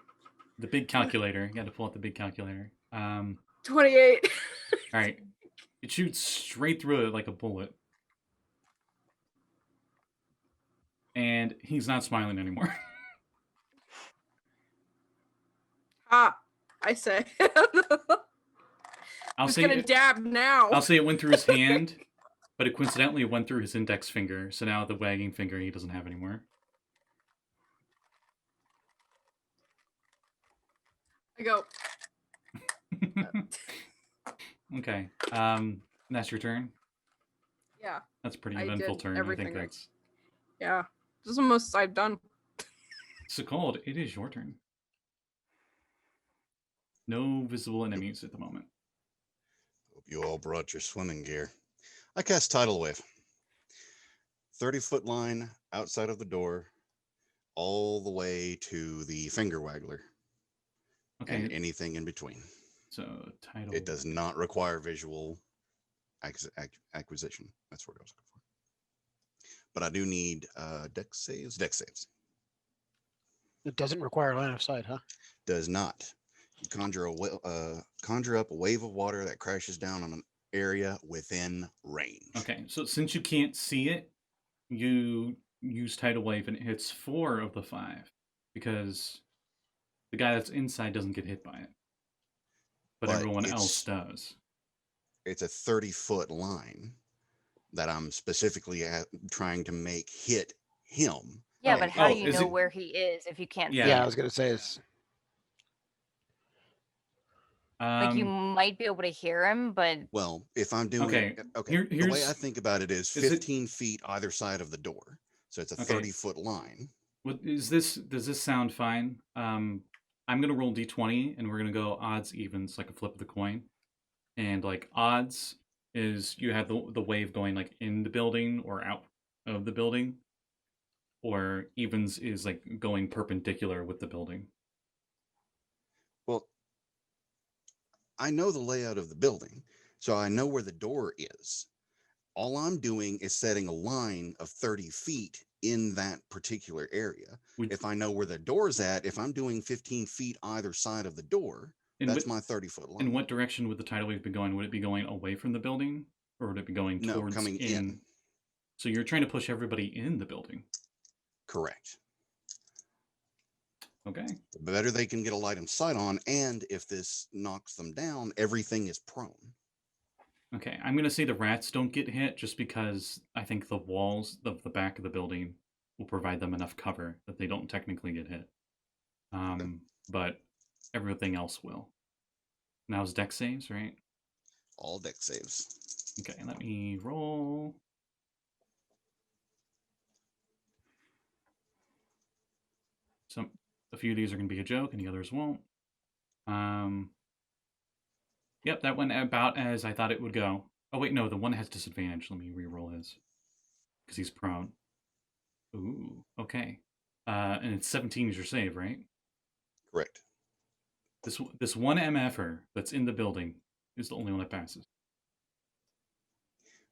The big calculator. You got to pull out the big calculator. 28. All right. It shoots straight through it like a bullet. And he's not smiling anymore. Ah, I say. I'll Who's say gonna it, dab now? I'll say it went through his hand, but it coincidentally went through his index finger. So now the wagging finger he doesn't have anymore. I go. Okay. That's your turn. Yeah, That's a pretty I eventful did turn. I everything think I- that's yeah. This is the most I've done. so cold. It is your turn. No visible enemies at the moment. Hope you all brought your swimming gear. I cast Tidal Wave. 30-foot line outside of the door, all the way to the finger waggler, Okay. and anything in between. So title. It does not require visual acquisition. That's what I was looking for. But I do need dex saves. Dex saves. It doesn't require line of sight, huh? Does not. You conjure up a wave of water that crashes down on an area within range. Okay. So since you can't see it, you use tidal wave and it hits 4 of the 5 because the guy that's inside doesn't get hit by it, but everyone else does. It's a 30-foot line that I'm specifically trying to make hit him. Yeah, Oh, but how do oh, you is know it- where he is if you can't Yeah. see Yeah, I him? was going to say it's Like you might be able to hear him, but Well, if I'm doing Okay, the way here's- I think about it is is it- 15 feet either side of the door. So it's a Okay. 30-foot line. What is this? Does this sound fine? I'm gonna roll d20 and we're gonna go odds evens like a flip of the coin. And like odds is you have the wave going like in the building or out of the building, or evens is like going perpendicular with the building. Well, I know the layout of the building, so I know where the door is. All I'm doing is setting a line of 30 feet in that particular area. Would- If I know where the door's at, if I'm doing 15 feet either side of the door, in that's what, my 30-foot line. in what direction would the tidal wave be going? Would it be going away from the building, or would it be going No, towards coming in. So you're trying to push everybody in the building. Correct. Okay. The better they can get a light of sight on, and if this knocks them down, everything is prone. Okay, I'm gonna say the rats don't get hit just because I think the walls of the back of the building will provide them enough cover that they don't technically get hit. But everything else will. Now it's deck saves, right? All deck saves. Okay, let me roll. A few of these are gonna be a joke, and the others won't. Yep, that went about as I thought it would go. Oh wait, no, the one has disadvantage. Let me re-roll his. Because he's prone. Ooh, okay. And it's 17 is your save, right? Correct. This one MFer that's in the building is the only one that passes.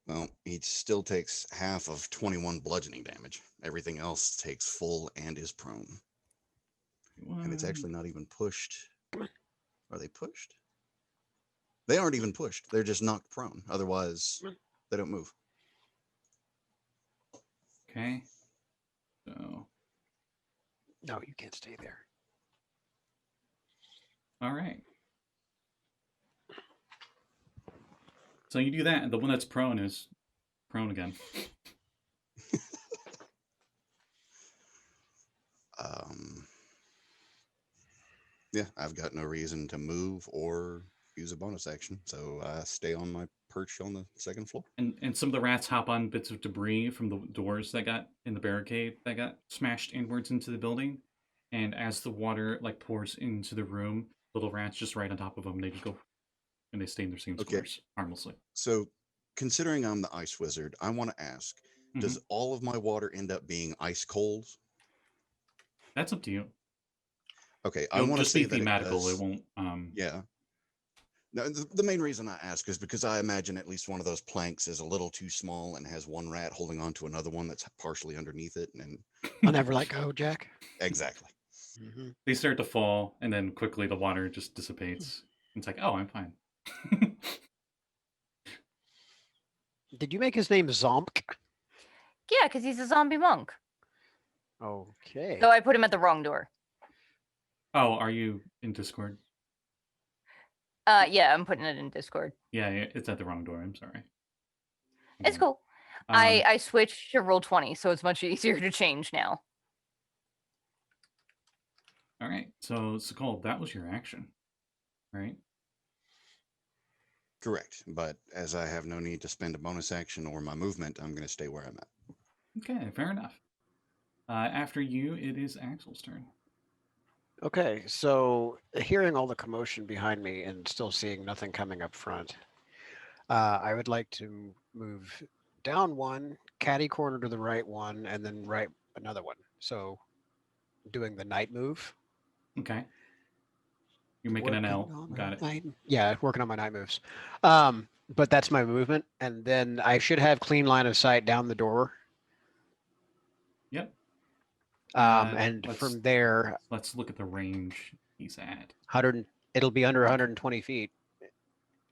Well, he still takes half of 21 bludgeoning damage. Everything else takes full and is prone. And it's actually not even pushed. Are they pushed? They aren't even pushed. They're just knocked prone. Otherwise, they don't move. Okay. So, No, you can't stay there. all right. So you do that, and the one that's prone is prone again. Yeah, I've got no reason to move or use a bonus action, so I stay on my perch on the second floor. And some of the rats hop on bits of debris from the doors that got in the barricade that got smashed inwards into the building. And as the water like pours into the room, little rats just right on top of them. They just go and they stay in their same Okay. squares harmlessly. So, considering I'm the ice wizard, I want to ask: does all of my water end up being ice cold? That's up to you. Okay, It'll I want to just say be that thematical. it won't. Yeah. No, the main reason I ask is because I imagine at least one of those planks is a little too small and has one rat holding on to another one that's partially underneath it. And I'll never let go, Jack. exactly. They start to fall, and then quickly the water just dissipates. It's like, oh, I'm fine. Did you make his name Zompk? Yeah, because he's a zombie monk. Okay. So I put him at the wrong door. Oh, are you in Discord? Yeah, I'm putting it in Discord. Yeah, it's at the wrong door. I'm sorry. It's cool. I switched to Roll20, so it's much easier to change now. All right. So, Sakal, that was your action, right? Correct. But as I have no need to spend a bonus action or my movement, I'm going to stay where I'm at. Okay, fair enough. After you, it is Axel's turn. Okay, so hearing all the commotion behind me and still seeing nothing coming up front, I would like to move down one, catty corner to the right one, and then right another one. So doing the night move. Okay. You're making an L. Got it. Yeah, working on my night moves. But that's my movement. And then I should have clean line of sight down the door. Yep. And let's- from there, Let's look at the range he's at. it'll be under 120 feet.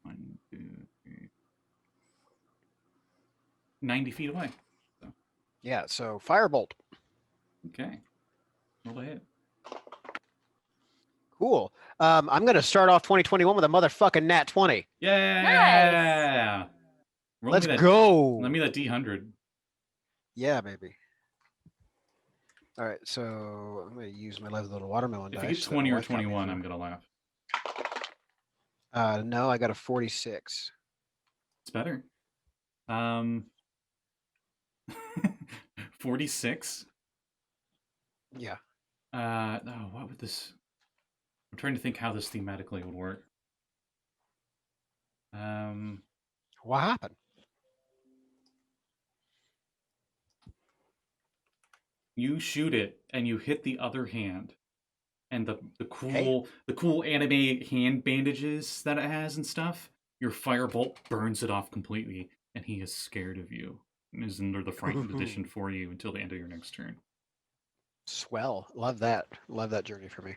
1, 2, 3. 90 feet away. Yeah, so firebolt. Okay. Roll a hit. Cool. I'm going to start off 2021 with a motherfucking nat 20. Yeah. Roll Let's me that, go. Let me that D100. Yeah, baby. All right, so I'm going to use my little watermelon If dice. you get that 20 my or wife got me 21, for- I'm gonna laugh. No, I got a 46. It's better. 46. Yeah. No, what would this? I'm trying to think how this thematically would work. What happened? You shoot it and you hit the other hand, and the cool anime hand bandages that it has and stuff. Your firebolt burns it off completely, and he is scared of you and is under the frightened condition for you until the end of your next turn. Swell. Love that. Love that journey for me.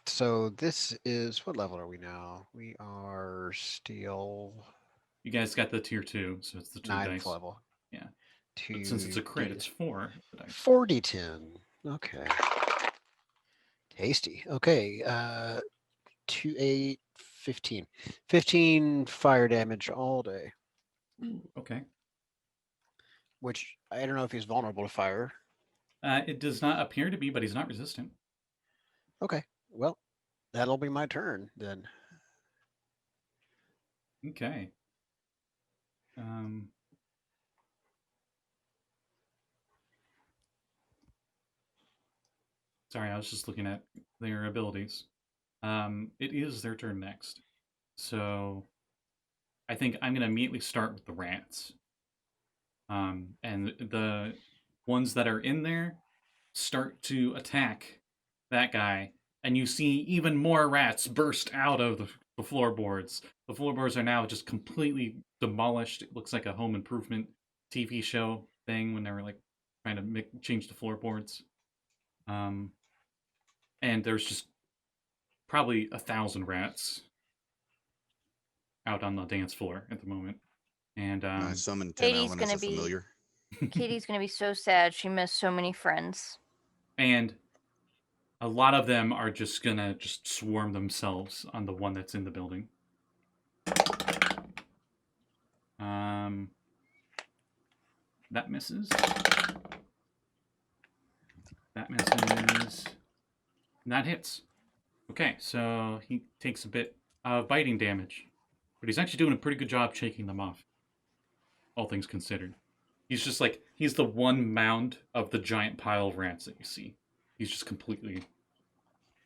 So this is, what level are we now? We are still You guys got the tier 2, so it's the 2 9th dice. level. Yeah. But since it's a crit, it's 4. the dice. 40-10. Okay. Tasty. Okay. 2, 8, 15. 15 fire damage all day, Okay. which I don't know if he's vulnerable to fire. It does not appear to be, but he's not resistant. Okay, well, that'll be my turn then. Okay. Sorry, I was just looking at their abilities. It is their turn next. So I think I'm going to immediately start with the rats. And the ones that are in there start to attack that guy. And you see even more rats burst out of the floorboards. The floorboards are now just completely demolished. It looks like a home improvement TV show thing when they were like trying to change the floorboards. And there's just probably 1,000 rats out on the dance floor at the moment. And I summoned 10 Katie's elements gonna of be- familiar. Katie's gonna be so sad. She missed so many friends. and a lot of them are just gonna swarm themselves on the one that's in the building. That misses. That misses. And that hits. Okay, so he takes a bit of biting damage, but he's actually doing a pretty good job shaking them off, all things considered. He's just like, he's the one mound of the giant pile of rats that you see. He's just completely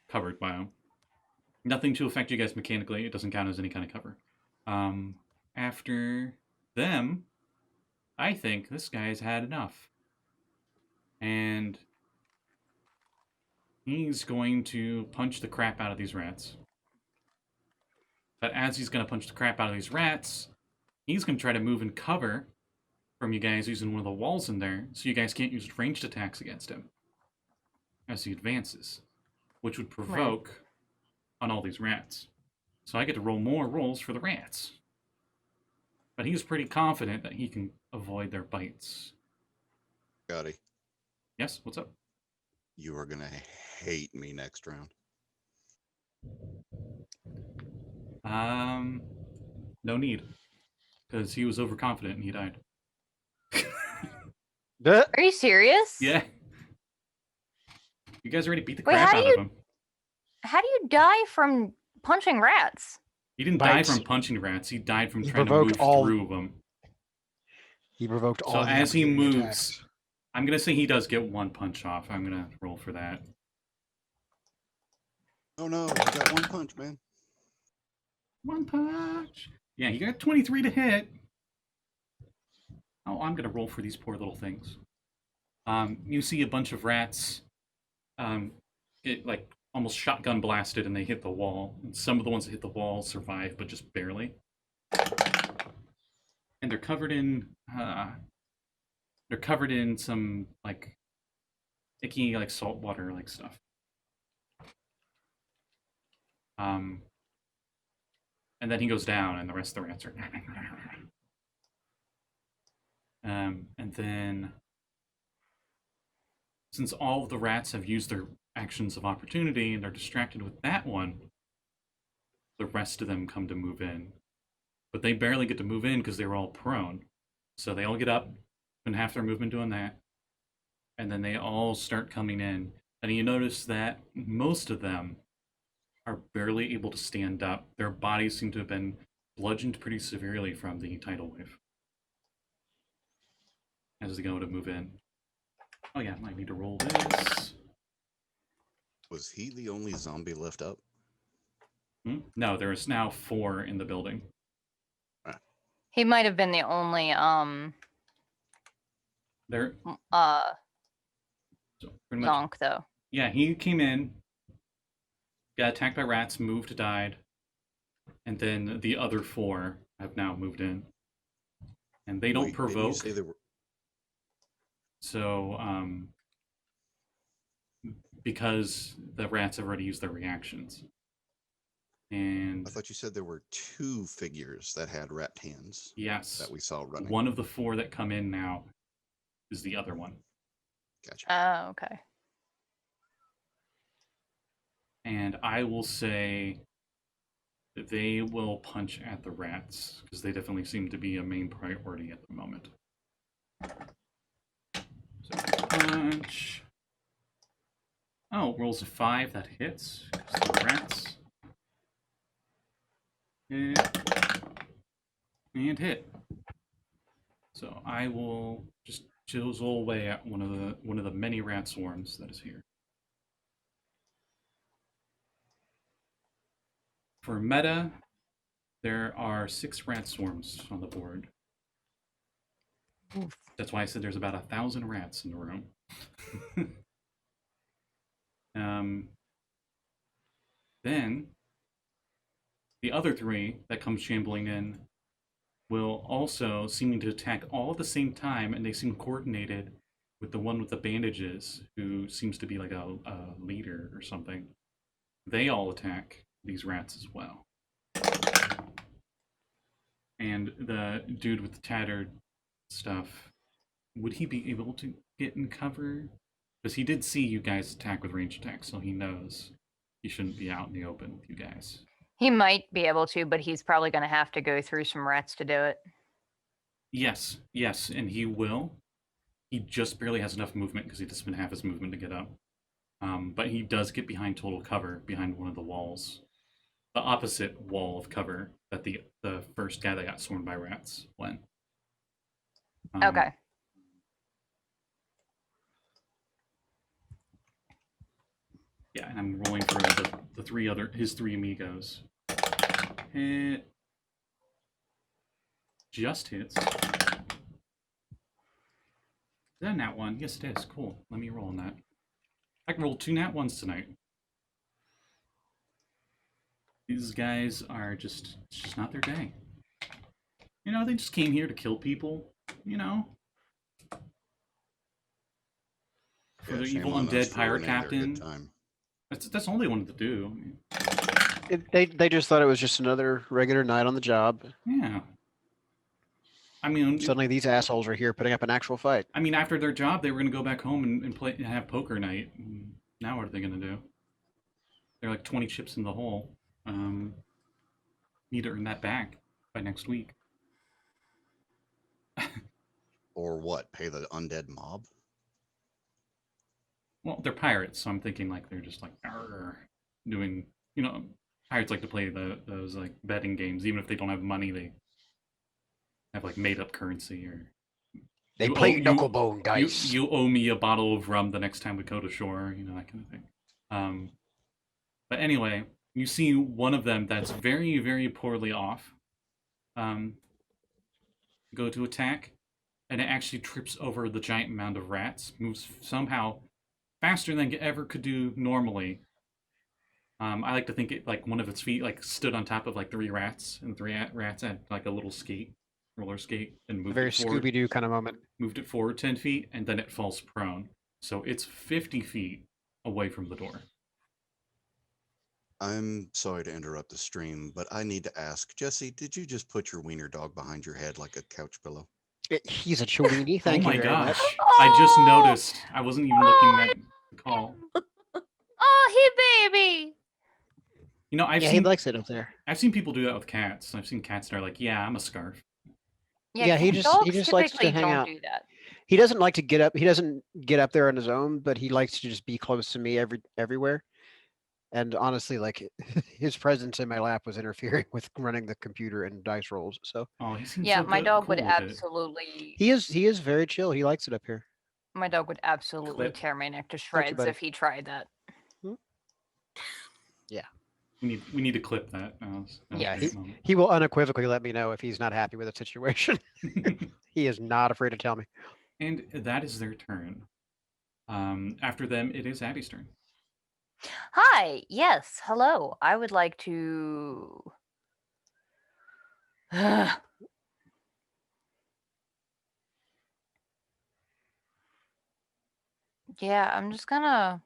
covered by them. Nothing to affect you guys mechanically. It doesn't count as any kind of cover. After them, I think this guy's had enough. And he's going to punch the crap out of these rats. But as he's going to punch the crap out of these rats, he's going to try to move and cover from you guys using one of the walls in there, so you guys can't use ranged attacks against him as he advances, which would provoke on all these rats. So I get to roll more rolls for the rats. But he's pretty confident that he can avoid their bites. Gotti, Yes, what's up? you are gonna hate me next round. No need, because he was overconfident and he died. Duh. Are you serious? Yeah. You guys already beat the Wait, crap how do out you- of him. How do you die from punching rats? He didn't Bites. die from punching rats. He died from He trying to provoked move all- through them. He provoked all So the as he opportunity moves, attacks. I'm going to say he does get one punch off. I'm going to roll for that. Oh no, you got one punch, man. One punch. Yeah, he got 23 to hit. Oh, I'm going to roll for these poor little things. You see a bunch of rats get like almost shotgun blasted and they hit the wall. And some of the ones that hit the wall survive, but just barely. And they're covered in some like icky like saltwater like stuff. And then he goes down, and the rest of the rats are. And then, since all of the rats have used their actions of opportunity and they're distracted with that one, the rest of them come to move in. But they barely get to move in because they were all prone. So they all get up, spend half their movement doing that, and then they all start coming in. And you notice that most of them are barely able to stand up. Their bodies seem to have been bludgeoned pretty severely from the tidal wave as they go to move in. Oh yeah, I need to roll this. Was he the only zombie left up? No, there's now 4 in the building. He might have been the only There, uh so pretty much. zonk though. Yeah, he came in, got attacked by rats, moved, died, and then the other 4 have now moved in, and they don't Wait, didn't you provoke. say there were... So, because the rats have already used their reactions. And I thought you said there were 2 figures that had rat hands yes, that we saw running. one of the 4 that come in now is the other one. Gotcha. Oh, okay. And I will say they will punch at the rats because they definitely seem to be a main priority at the moment. So punch. Oh, rolls a 5, that hits. 'Cause the rats. Hit. And hit. So I will just chisel away at one of the many rat swarms that is here. For meta, there are 6 rat swarms on the board. Oof. That's why I said there's about 1,000 rats in the room. Then the other 3 that come shambling in will also seeming to attack all at the same time, and they seem coordinated with the one with the bandages, who seems to be like a leader or something. They all attack these rats as well. And the dude with the tattered stuff, would he be able to get in cover? Because he did see you guys attack with range attack, so he knows he shouldn't be out in the open with you guys. He might be able to, but he's probably going to have to go through some rats to do it. Yes, and he will. He just barely has enough movement because he just spent half his movement to get up. But he does get behind total cover, behind one of the walls. The opposite wall of cover that the first guy that got swarmed by rats went. Okay. Yeah, and I'm rolling for his 3 amigos. Hit. Just hits. Is that a nat 1? Yes, it is. Cool. Let me roll on that. I can roll 2 nat 1s tonight. These guys are it's just not their day. You know, they just came here to kill people, you know? For the shame evil on us undead for pirate ruining their captain. good time. That's all they wanted to do. I mean, They just thought it was just another regular night on the job. yeah. I mean, Suddenly these assholes are here putting up an actual fight. I mean, after their job, they were going to go back home and play and have poker night. Now what are they going to do? They're like 20 chips in the hole. Need to earn that back by next week. Or what? Pay the undead mob? Well, they're pirates, so I'm thinking like they're just like "Arr," doing, you know, pirates like to play those like betting games, even if they don't have money. They have like made up currency, or They You play owe- you- knucklebone dice. you owe me a bottle of rum the next time we go to shore, you know, that kind of thing. But anyway, you see one of them that's very, very poorly off. Go to attack, and it actually trips over the giant mound of rats, moves somehow faster than it ever could do normally. I like to think it like one of its feet like stood on top of like 3 rats, and 3 rats had like a little roller skate, and A moved very it forward. Scooby Doo kind of moment. Moved it forward 10 feet, and then it falls prone. So it's 50 feet away from the door. I'm sorry to interrupt the stream, but I need to ask, Jesse, did you just put your wiener dog behind your head like a couch pillow? He's a Cellini. Thank Oh my you very gosh. much. I just Oh! noticed. I wasn't even looking at the call. Oh, hey, baby. You know, Yeah, he likes it up there. I've seen people do that with cats. I've seen cats that are like, yeah, I'm a scarf. Yeah, he just dogs likes to typically hang don't out. do that. He doesn't like to get up. He doesn't get up there on his own, but he likes to just be close to me everywhere. And honestly, like his presence in my lap was interfering with running the computer and dice rolls. So Oh, he seems Yeah, so my good, dog would cool with it. absolutely. he is very chill. He likes it up here. My dog would absolutely Clip. tear my neck to you, shreds buddy. if he tried that. We need to clip that. That was a Yeah, great moment. He will unequivocally let me know if he's not happy with the situation. He is not afraid to tell me. And that is their turn. After them, it is Abby's turn. Hi, yes, hello. I would like to. Yeah, I'm just gonna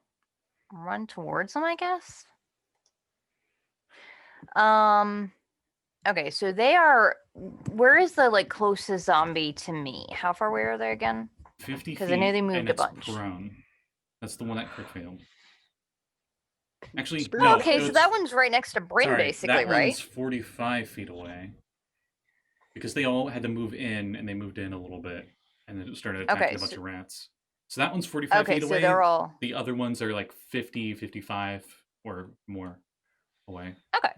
run towards them, I guess. Okay, so they are. Where is the like closest zombie to me? How far away are they again? 50 feet. 'Cause I know they moved and a it's bunch. prone. That's the one that crit failed. Actually, Spirit no. weapon. Okay, it so was- that one's right next to Bryn, sorry, basically, that right? one's 45 feet away. Because they all had to move in, and they moved in a little bit, and then it started attacking Okay, a bunch so- of rats. So that one's 45 Okay, feet so away. they're all The other ones are like 50, 55, or more away. okay.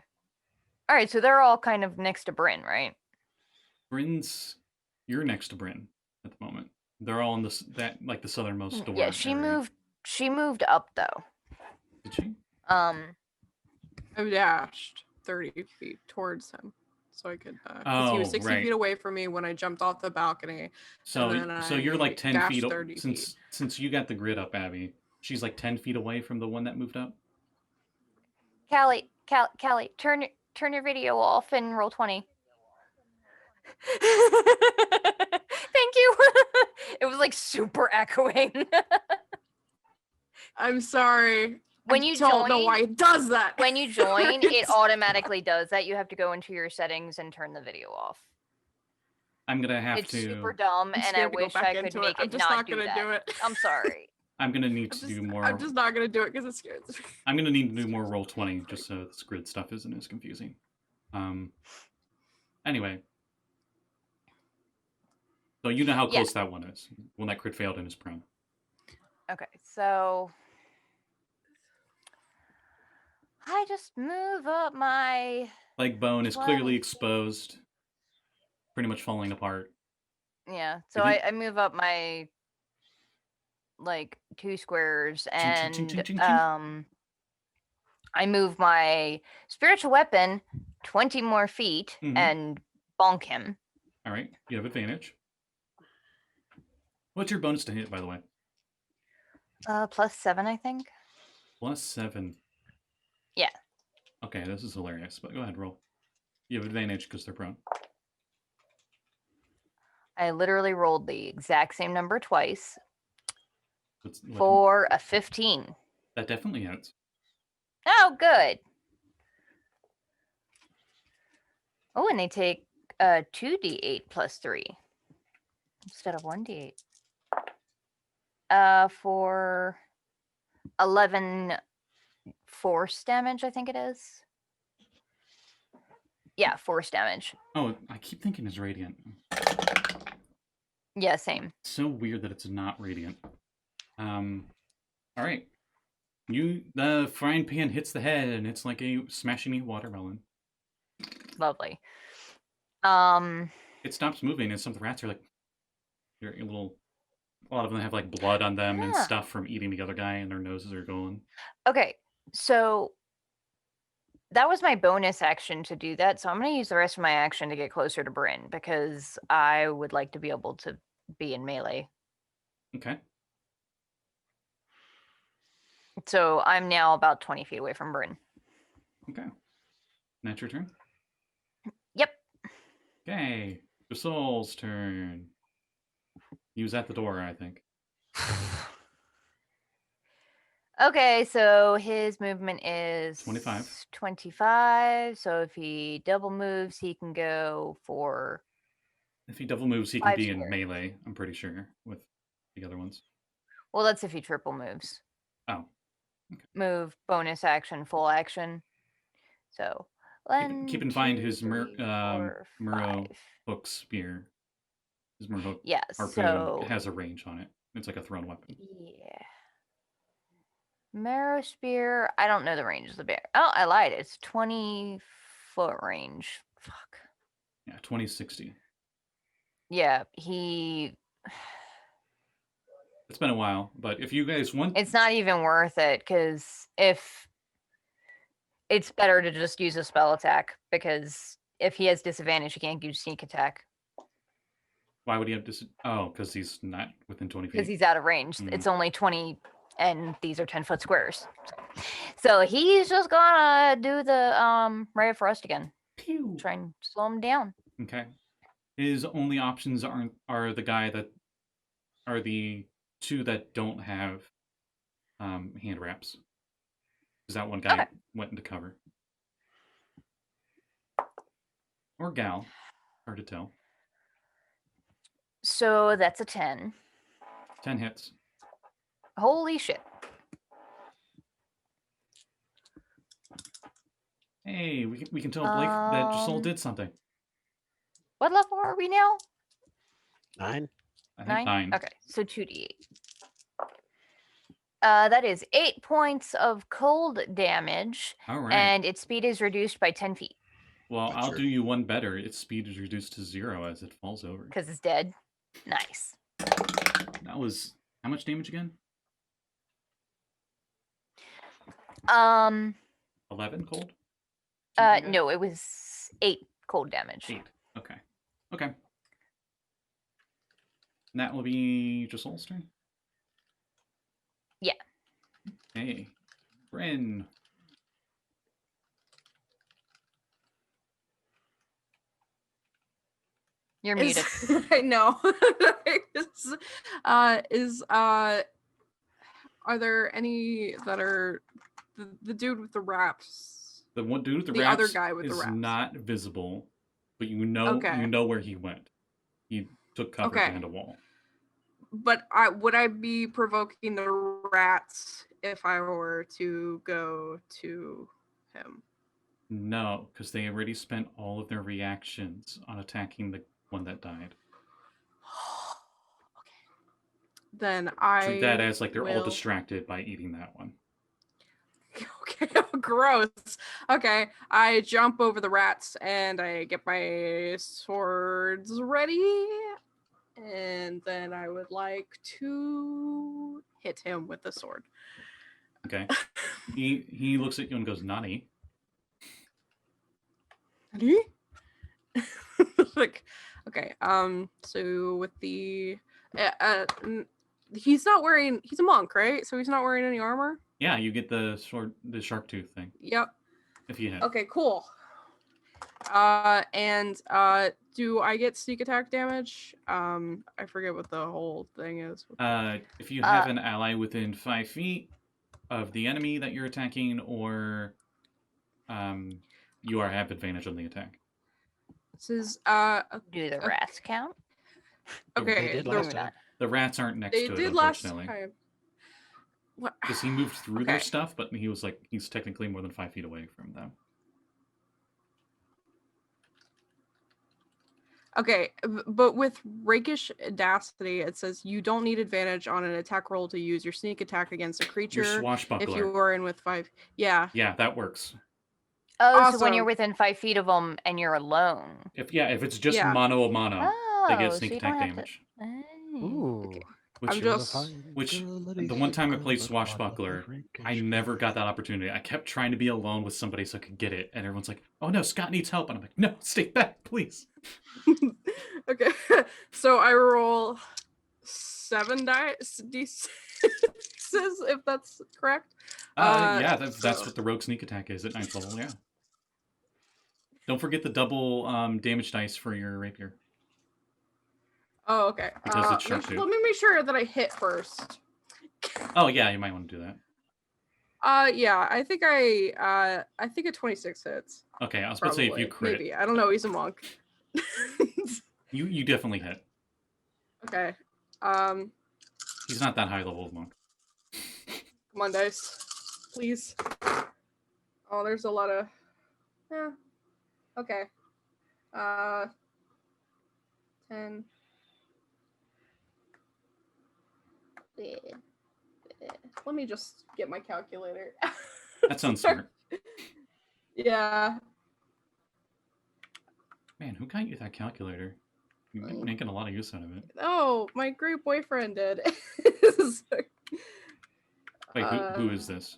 All right, so they're all kind of next to Bryn, right? You're next to Bryn at the moment. They're all in the southernmost door. Yeah, she area. moved. She moved up though. Did she? Um, I dashed 30 feet towards him. So I could, because he was Oh, 60 right. feet away from me when I jumped off the balcony. So then so you're like I 10 dashed feet 30 since you got the grid up, Abby. She's like 10 feet away from the one that moved up. Callie, turn your video off and roll 20. Thank you. It was like super echoing. I'm sorry. When I you don't know join- why it does that. When you join, it automatically does that. You have to go into your settings and turn the video off. I'm gonna have It's to. super dumb, I'm and I scared to go wish back I could into make it. I'm it just not do gonna that. do it. I'm sorry. I'm gonna need to do more. I'm just not gonna do it because it scares me. I'm gonna need to do more roll 20 just so this grid stuff isn't as confusing. Anyway. So you know how Yeah. close that one is. When that crit failed and is prone. Okay, so I just move up my Leg bone is clearly 20. exposed. Pretty much falling apart. yeah. So Mhm. I move up my like 2 squares ching, ching, and ching, ching. I move my spiritual weapon 20 more feet Mhm. and bonk him. Alright, you have advantage. What's your bonus to hit, by the way? +7, I think. +7. Yeah. Okay, this is hilarious, but go ahead, roll. You have advantage because they're prone. I literally rolled the exact same number twice That's like- for a 15. That definitely hits. Oh, good. Oh, and they take 2d8 plus 3 instead of 1d8. For 11 force damage, I think it is. Yeah, force damage. Oh, I keep thinking it's radiant. Yeah, same. It's so weird that it's not radiant. Alright. The frying pan hits the head and it's like a smashing a watermelon. Lovely. It stops moving and some of the rats are like they're a lot of them have like blood on them and Yeah. stuff from eating the other guy and their noses are going. Okay, so that was my bonus action to do that. So I'm going to use the rest of my action to get closer to Bryn because I would like to be able to be in melee. Okay. So I'm now about 20 feet away from Bryn. Okay. That's your turn? Yep. Okay. The soul's turn. He was at the door, I think. Okay, so his movement is 25. 25. So if he double moves, he can go for. If he double moves, he can 5 be in squares. melee, I'm pretty sure, with the other ones. Well, that's if he triple moves. Oh. Move, bonus action, full action. So Keep in mind his Murrow Murrow hook spear. His Murrow hook Yeah, harpoon so has a range on it. It's like a thrown weapon. yeah. Marrow spear. I don't know the range of the bear. Oh, I lied. It's 20-foot range. Fuck. Yeah, 2060. Yeah, he. It's been a while, but if you guys want, It's not even worth it because if it's better to just use a spell attack because if he has disadvantage, he can't use sneak attack why would he have Oh, because he's not within 20 because feet. he's out of range. Mm. It's only 20, and these are 10-foot squares. So he's just gonna do the Ray of Frost again. Pew! Try and slow him down. Okay. His only options are the guy that are the two that don't have hand wraps. Because that one guy Okay. went into cover. Or gal. Hard to tell. So that's a 10. 10 hits. Holy shit. Hey, we can tell Blake that Giselle Um, did something. What level are we now? 9. I think 9. Okay, so 2d8. That is 8 points of cold damage, All right. and its speed is reduced by 10 feet Well, I'll Sure. do you one better. Its speed is reduced to 0 as it falls over. because it's dead. Nice. That was how much damage again? 11 cold? No, it was 8 cold damage. 8. Okay. Okay. And that will be Giselle's turn? Yeah. Hey. Bryn. You're muted. I know. Are there any that are the dude with the wraps? The one dude with the The wraps other guy with the is wraps. not visible, but you know Okay. where he went. He took cover Okay. behind a wall. But would I be provoking the rats if I were to go to him? No, because they already spent all of their reactions on attacking the one that died. Then I Treat that as like they're all will- distracted by eating that one. Okay, gross. Okay, I jump over the rats and I get my swords ready. And then I would like to hit him with the sword. Okay. He looks at you and goes, "Nani." Ready? Like, okay. So with the, he's not wearing. He's a monk, right? So he's not wearing any armor. Yeah, you get the sword, the shark tooth thing. Yep. If you hit. Okay. Cool. And do I get sneak attack damage? I forget what the whole thing is. If you have an ally within 5 feet of the enemy that you're attacking, or you have advantage on the attack. This is Do the rats count? okay. did the- last Maybe time. not. The rats aren't next They to it, did last unfortunately. time. What? Because he moved through their Okay. stuff, but he's technically more than 5 feet away from them. Okay, but with rakish audacity, it says you don't need advantage on an attack roll to use your sneak attack against a Your creature if swashbuckler. you are in with 5. Yeah. Yeah, that works. Oh, so when you're Awesome. within 5 feet of them and you're alone. If it's just Yeah. mono a mono, Oh, they get so sneak you attack don't have to- damage. Oh. Ooh. Which I'm just- the one time I played Swashbuckler, I never got that opportunity. I kept trying to be alone with somebody so I could get it, and everyone's like, "Oh no, Scott needs help," and I'm like, "No, stay back, please." Okay, so I roll 7 dice d6s if that's correct. Yeah, that's so- what the rogue sneak attack is at 9th level. Yeah. Don't forget the double damage dice for your rapier. Oh, okay. Because it's sharp tooth. Let me make sure that I hit first. Oh yeah, you might want to do that. Yeah, I think a 26 hits. Okay, I was about to say if you Probably. crit, Maybe. I don't know. He's a monk. you definitely hit. Okay. He's not that high level of monk. Come on, dice. Please. Oh, there's a lot of. Yeah. Okay. 10. Let me just get my calculator. That sounds smart. Yeah. Man, who got you that calculator? You're making a lot of use out of it. Oh, my great boyfriend did. Wait, who is this?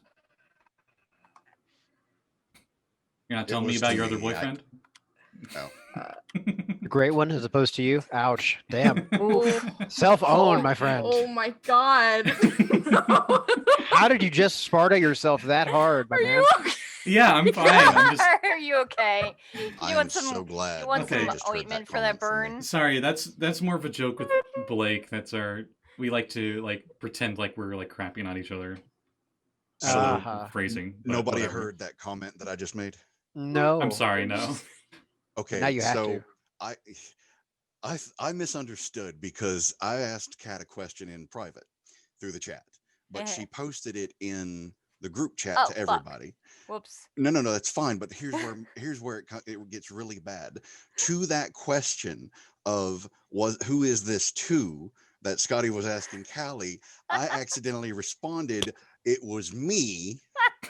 You're not It telling me was about to your other me, boyfriend? Oh. The great one as opposed to you? Ouch. Damn. Oof. Self-owned, my friend. Oh my god. How did you just Sparta yourself that hard, my Are man? you okay? Yeah, I'm fine. I'm just Are you okay? I You am want some? so glad. You want Okay. some just heard ointment for comment that from me. burn? sorry. That's more of a joke with Blake. We like to pretend like we're crapping on each other. So, Uh-huh. Phrasing. but Nobody whatever. heard that comment that I just made? No. I'm sorry. No. Okay, Now you have so to. I misunderstood because I asked Kat a question in private through the chat, but she posted it in the group chat Oh, to fuck. everybody. Whoops. No, that's fine. But here's where it gets really bad. To that question of who is this to that Scotty was asking Callie, I accidentally responded, it was me.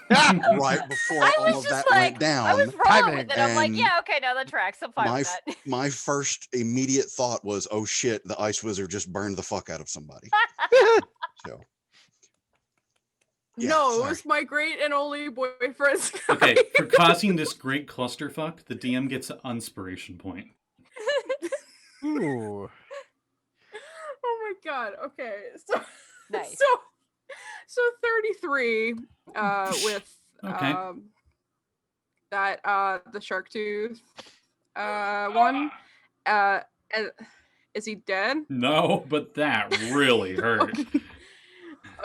Right before I all was of just that went like, down. I was rolling Timing. with it. I'm like, And yeah, okay, now that tracks. I'm fine with that. my first immediate thought was, oh shit, the ice wizard just burned the fuck out of somebody. So yeah, no, it sorry. was my great and only boyfriend. Scotty. Okay, for causing this great clusterfuck, the DM gets an inspiration point. Ooh. Oh my god. Okay. So Nice. so 33 with Okay. that the shark tooth one and is he dead? No, but that really hurt.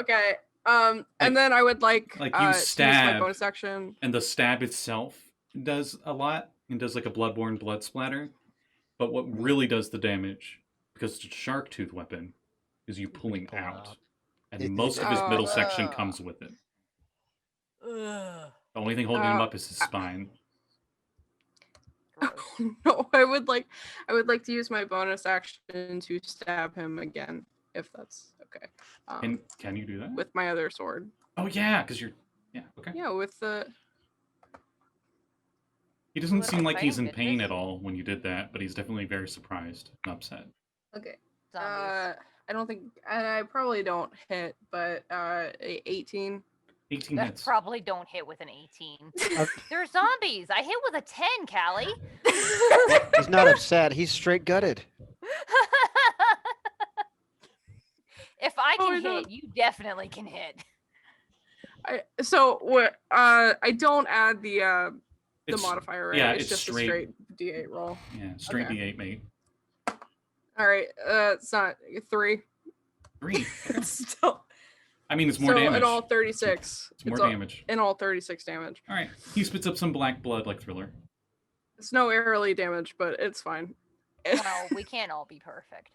Okay. Like- And then I would like you to use my stab. bonus action. And the stab itself does a lot and does like a bloodborne blood splatter. But what really does the damage, because it's a shark tooth weapon, is you pulling pull it out. out. And It- most it- of his Oh. middle section comes with it. Ugh. The only thing holding him up is his spine. Gross. No, I would like to use my bonus action to stab him again, if that's okay. And can you do that? With my other sword. Oh yeah, because you're. Yeah. Okay. Yeah, with the He doesn't Little seem like he's in bang, pain bitches. at all when you did that, but he's definitely very surprised and upset. okay. Zombies. I don't think, and I probably don't hit, but 18. 18 That hits. probably don't hit with an 18. Uh, They're zombies. I hit with a 10, Callie. He's not upset. He's straight gutted. If I Oh can my hit, God. you definitely can hit. So what? I don't add the It's- modifier, right? yeah, it's it's just straight. a straight D8 roll. Yeah, straight Okay. D8, mate. All right, it's not 3. 3. It's still I mean, it's more so damage. in all 36. It's more all- damage. In all 36 damage. All right. He spits up some black blood like Thriller. It's no early damage, but it's fine. Well, we can't all be perfect.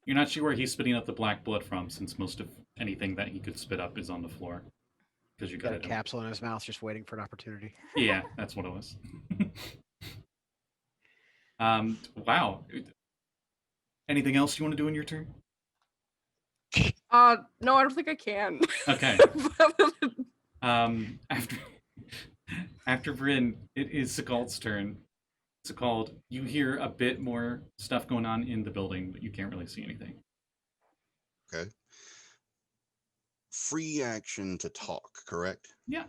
You're not sure where he's spitting up the black blood from, since most of anything that he could spit up is on the floor. Because you Got a got it. capsule in his mouth, just waiting for an opportunity. Yeah, that's what it was. Wow. Anything else you want to do in your turn? No, I don't think I can. Okay. After Bryn, it is Sakalt's turn. Sakalt, you hear a bit more stuff going on in the building, but you can't really see anything. Okay. Free action to talk, correct? Yeah.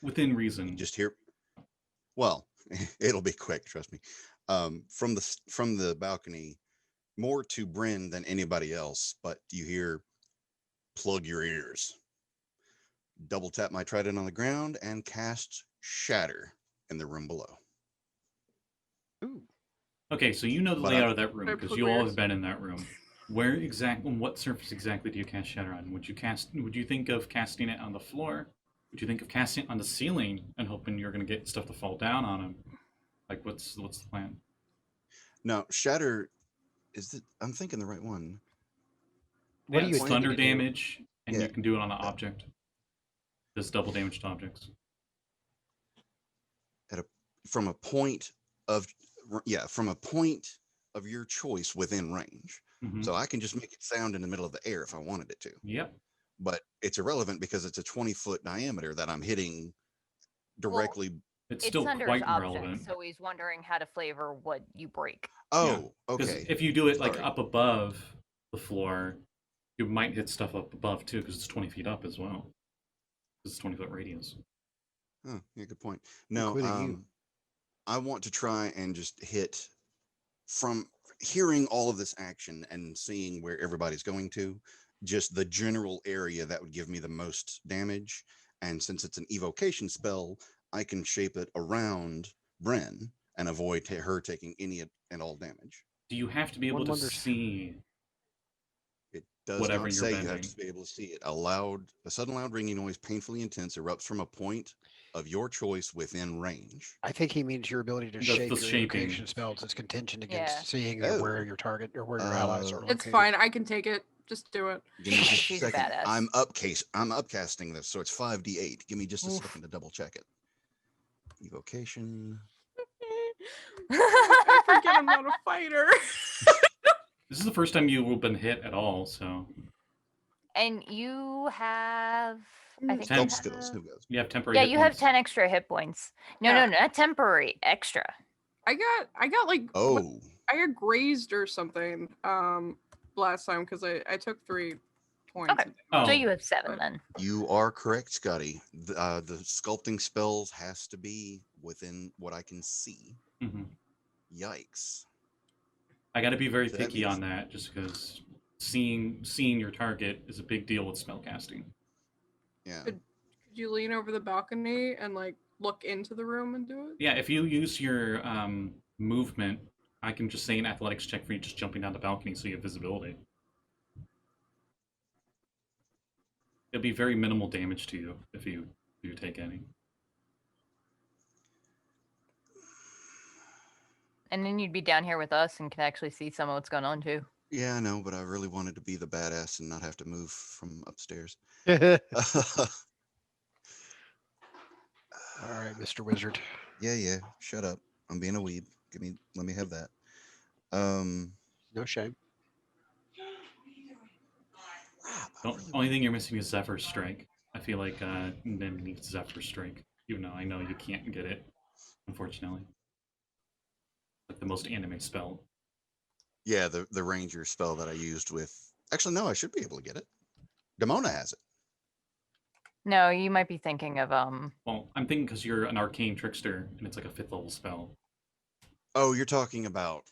Within reason. Just hear. Well, it'll be quick, trust me. From the balcony, more to Bryn than anybody else, but you hear, plug your ears. Double tap my trident on the ground and cast Shatter in the room below. Ooh. Okay, so you know the But layout I'm- of that room I because put you all ears. have been in that room. Where exactly, on what surface exactly do you cast Shatter on? Would you think of casting it on the floor? Would you think of casting it on the ceiling and hoping you're going to get stuff to fall down on him? Like, what's the plan? Now, Shatter I'm thinking the right one. What Yeah, do you it's intend thunder to do? damage, and Yeah. you can do it on an object. Does double damage to objects. From a point of your choice within range. Mhm. So I can just make it sound in the middle of the air if I wanted it to. Yep. But it's irrelevant because it's a 20-foot diameter that I'm hitting directly. It's It's still under quite his object, relevant. so he's wondering how to flavor what you break. Oh, Because okay. if you do it like Sorry. up above the floor, you might hit stuff up above too, because it's 20 feet up as well. 'Cause it's 20-foot radius. Oh, yeah, good point. No, Including you. I want to try and just hit from hearing all of this action and seeing where everybody's going to, just the general area that would give me the most damage. And since it's an evocation spell, I can shape it around Bryn and avoid her taking any and all damage. Do you have to be able One to wonders- see? It does Whatever not you're say you have bending. to be able to see it. A sudden loud ringing noise, painfully intense, erupts from a point of your choice within range. I think he means your ability to The- shape the your shaping. invocation spells is contingent against Yeah. seeing Oh. where your target or where your allies are Oh. located. It's fine. I can take it. Just do it. Give me just a She's a second. badass. I'm upcasting this, so it's 5d8. Give me just a second to double check it. Evocation. I forget I'm not a fighter. This is the first time you've been hit at all, so And you have, I think, Ten. you Stealth skills. have- Who goes? you have temporary. yeah, hit you have points. 10 extra hit points. No, Yeah. no, not temporary, extra. I got like Oh, I got grazed or something last time because I took 3 points. Okay. of Oh. So damage. you have 7 but- then. you are correct, Scotty. The sculpting spells has to be within what I can see. Mhm. Yikes. I got to be very So that picky means- on that, just because seeing your target is a big deal with spellcasting. Yeah. Could you lean over the balcony and like look into the room and do it? Yeah, if you use your movement, I can just say an athletics check for you just jumping down the balcony so you have visibility. It'll be very minimal damage to you if you take any. And then you'd be down here with us and can actually see some of what's going on too. Yeah, I know, but I really wanted to be the badass and not have to move from upstairs. All yeah, right, Mr. Wizard. yeah. Shut up. I'm being a weeb. Let me have that. No shame. crap, I The really only thing you're missing is Zephyr Strike. I feel like Nim needs Zephyr Strike, even though I know you can't get it, unfortunately. Like the most anime spell. Yeah, the ranger spell that I used with. Actually, no, I should be able to get it. Demona has it. No, you might be thinking of Well, I'm thinking because you're an arcane trickster and it's like a 5th level spell. Oh, you're talking about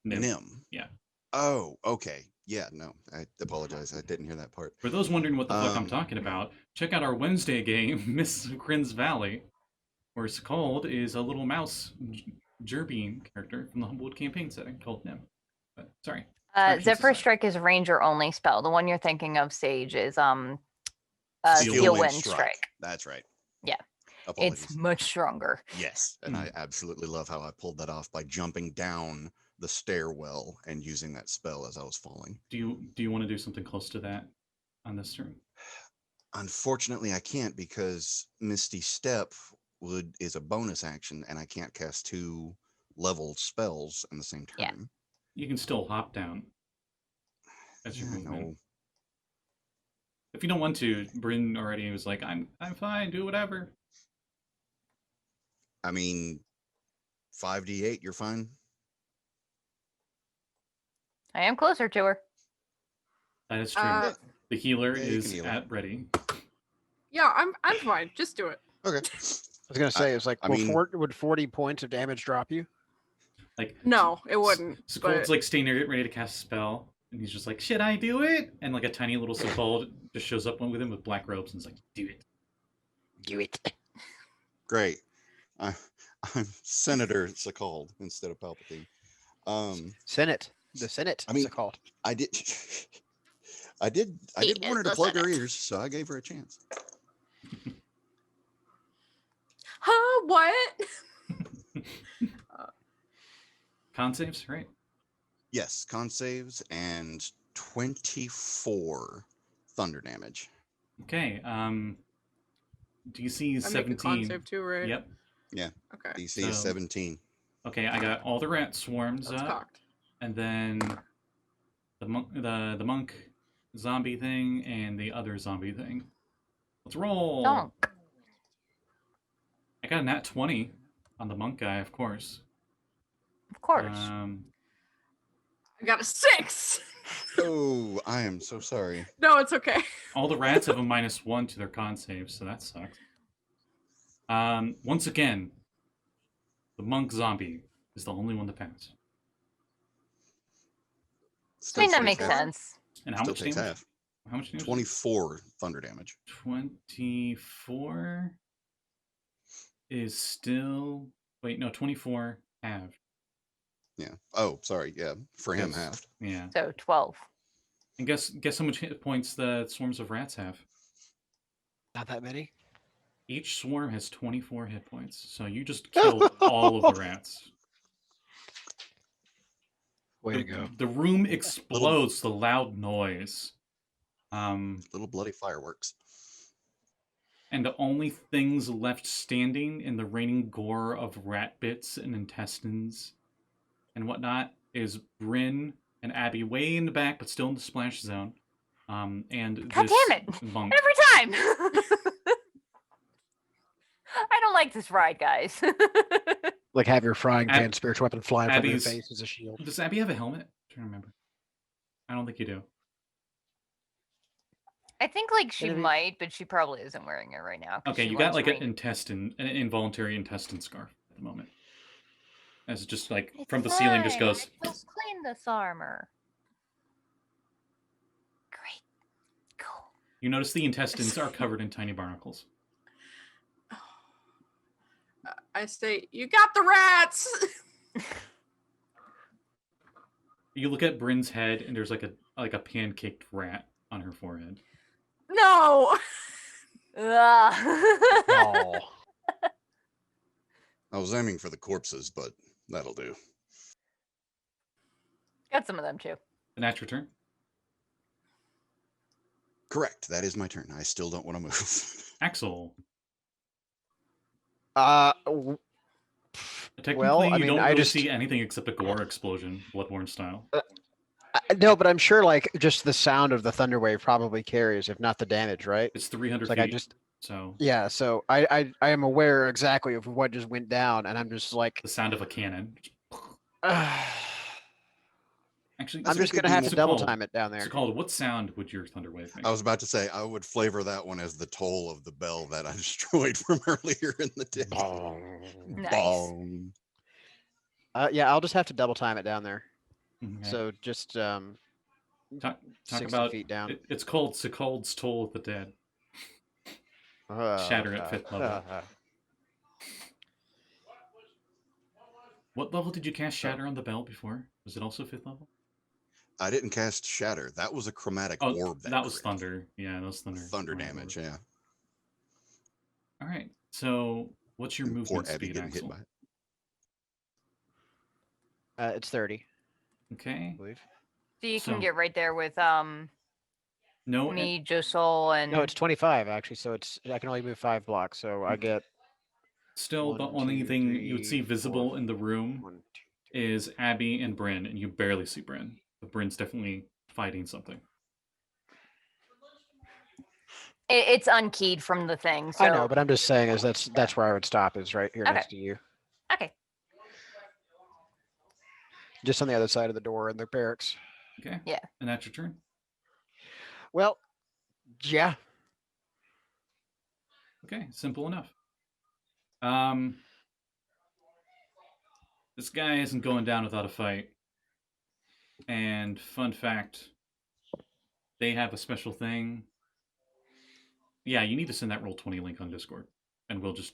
Nim. Nim. Yeah. Oh, okay. Yeah, no, I apologize. I didn't hear that part. For those wondering what the fuck I'm Um, talking about, check out our Wednesday game, Miss Crin's Valley, where Skold is a little mouse Gerbean character from the Humblewood campaign setting called Nim. But sorry. Action Zephyr Society. Strike is ranger only spell. The one you're thinking of, Sage, is Steel Steel Wind Strike. That's right. Yeah. Apologies. It's much stronger. Yes, and I absolutely love how I pulled that off by jumping down the stairwell and using that spell as I was falling. Do you want to do something close to that on this turn? Unfortunately, I can't because Misty Step is a bonus action, and I can't cast 2 leveled spells in the same turn. Yeah. You can still hop down. That's your Yeah, I movement. know. If you don't want to, Bryn already was like, I'm fine, do whatever. I mean, 5d8, you're fine. I am closer to her. That is true. Uh, The healer yeah, you is can heal. at ready. Yeah, I'm fine. Just do it. Okay. I was gonna say it's like, I will mean- would 40 points of damage drop you? Like No, it wouldn't. Skold's but- like staying there getting ready to cast a spell, and he's just like, should I do it? And like a tiny little Skold just shows up with him with black robes and is like, do it. Do it. Great. I'm Senator Sakald instead of Palpatine. Senate. The Senate. I mean- it's called. I did. I did He warn her is to the plug her Senate. ears, so I gave her a chance. Huh? What? Con saves, right? Yes, con saves and 24 thunder damage. Okay. DC is I make a con 17. save too, right? Yep. Okay. DC is So- 17. Okay, I got all the rat swarms That's up, cocked. and then the monk zombie thing and the other zombie thing. Let's roll. Donk. I got a nat 20 on the monk guy, of course. Of course. I got a 6. Oh, I am so sorry. No, it's okay. All the rats have a -1 to their con saves, so that sucks. Once again, the monk zombie is the only one to pass. I mean, that takes makes half. sense. And how Still much takes damage? half. How much damage? 24 thunder damage. 24 is still. Wait, no, 24 halved. Yeah. Oh, sorry. Yeah, for him Yes. halved. Yeah. So 12. And guess how much hit points the swarms of rats have? Not that many. Each swarm has 24 hit points, so you just killed all of the rats. Way to go. The room explodes. The loud noise Little bloody fireworks. And the only things left standing in the raining gore of rat bits and intestines and whatnot is Bryn and Abby way in the back, but still in the splash zone. And God this damn it! monk. Every time. I don't like this ride, guys. Like have your frying Ab- pan spiritual weapon flying from your Abby's- face as a shield. Does Abby have a helmet? I'm trying to remember. I don't think you do. I think like she Maybe. might, but she probably isn't wearing it right now. 'cause Okay, she you got loves like rain. an involuntary intestine scarf at the moment. As it just like It's from the ceiling just fine, goes. I just cleaned this armor. Great. Cool. You notice the intestines are covered in tiny barnacles. I say, you got the rats. You look at Bryn's head, and there's like a pancaked rat on her forehead. No. Ugh. Oh. I was aiming for the corpses, but that'll do. Got some of them too. And that's your turn. Correct. That is my turn. I still don't want to move. Axel. Technically, Well, I you mean, don't I really just- see anything except a gore explosion, Bloodborne style. No, but I'm sure like just the sound of the thunder wave probably carries, if not the damage, right? It's 300 It's like feet. I just So yeah. So I am aware exactly of what just went down, and I'm just like, the sound of a cannon. Actually, I'm just could gonna be have more- to double called- time it down It's there. called. What sound would your thunder wave make? I was about to say I would flavor that one as the toll of the bell that I destroyed from earlier in the day. Nice. Bong. Yeah, I'll just have to double time it down there. Okay. So just talk 60 about feet down. It's called Sikald's Toll of the Dead. Shatter at 5th level. What level did you cast Shatter on the bell before? Was it also 5th level? I didn't cast Shatter. That was a chromatic Oh, orb. that was crit. thunder. Yeah, that was thunder. Thunder Right, damage. orb. Yeah. All right. So, what's your Poor movement Abby speed, getting hit Axel? by it. It's 30, Okay. I believe. So you can So- get right there with No. me, Josol, and No, it's 25 actually. So it's I can only move 5 blocks. So I get Still, the 1, only 2, thing you would 3, see 4, visible in the room 1, 2. is Abby and Bryn, and you barely see Bryn. But Bryn's definitely fighting something. it's unkeyed from the thing. So I know, but I'm just saying is that's where I would stop is right here Okay. next to you, okay. just on the other side of the door in the barracks. Okay. Yeah. And that's your turn. Well, yeah. Okay, simple enough. This guy isn't going down without a fight. And fun fact, they have a special thing. Yeah, you need to send that Roll20 link on Discord, and we'll just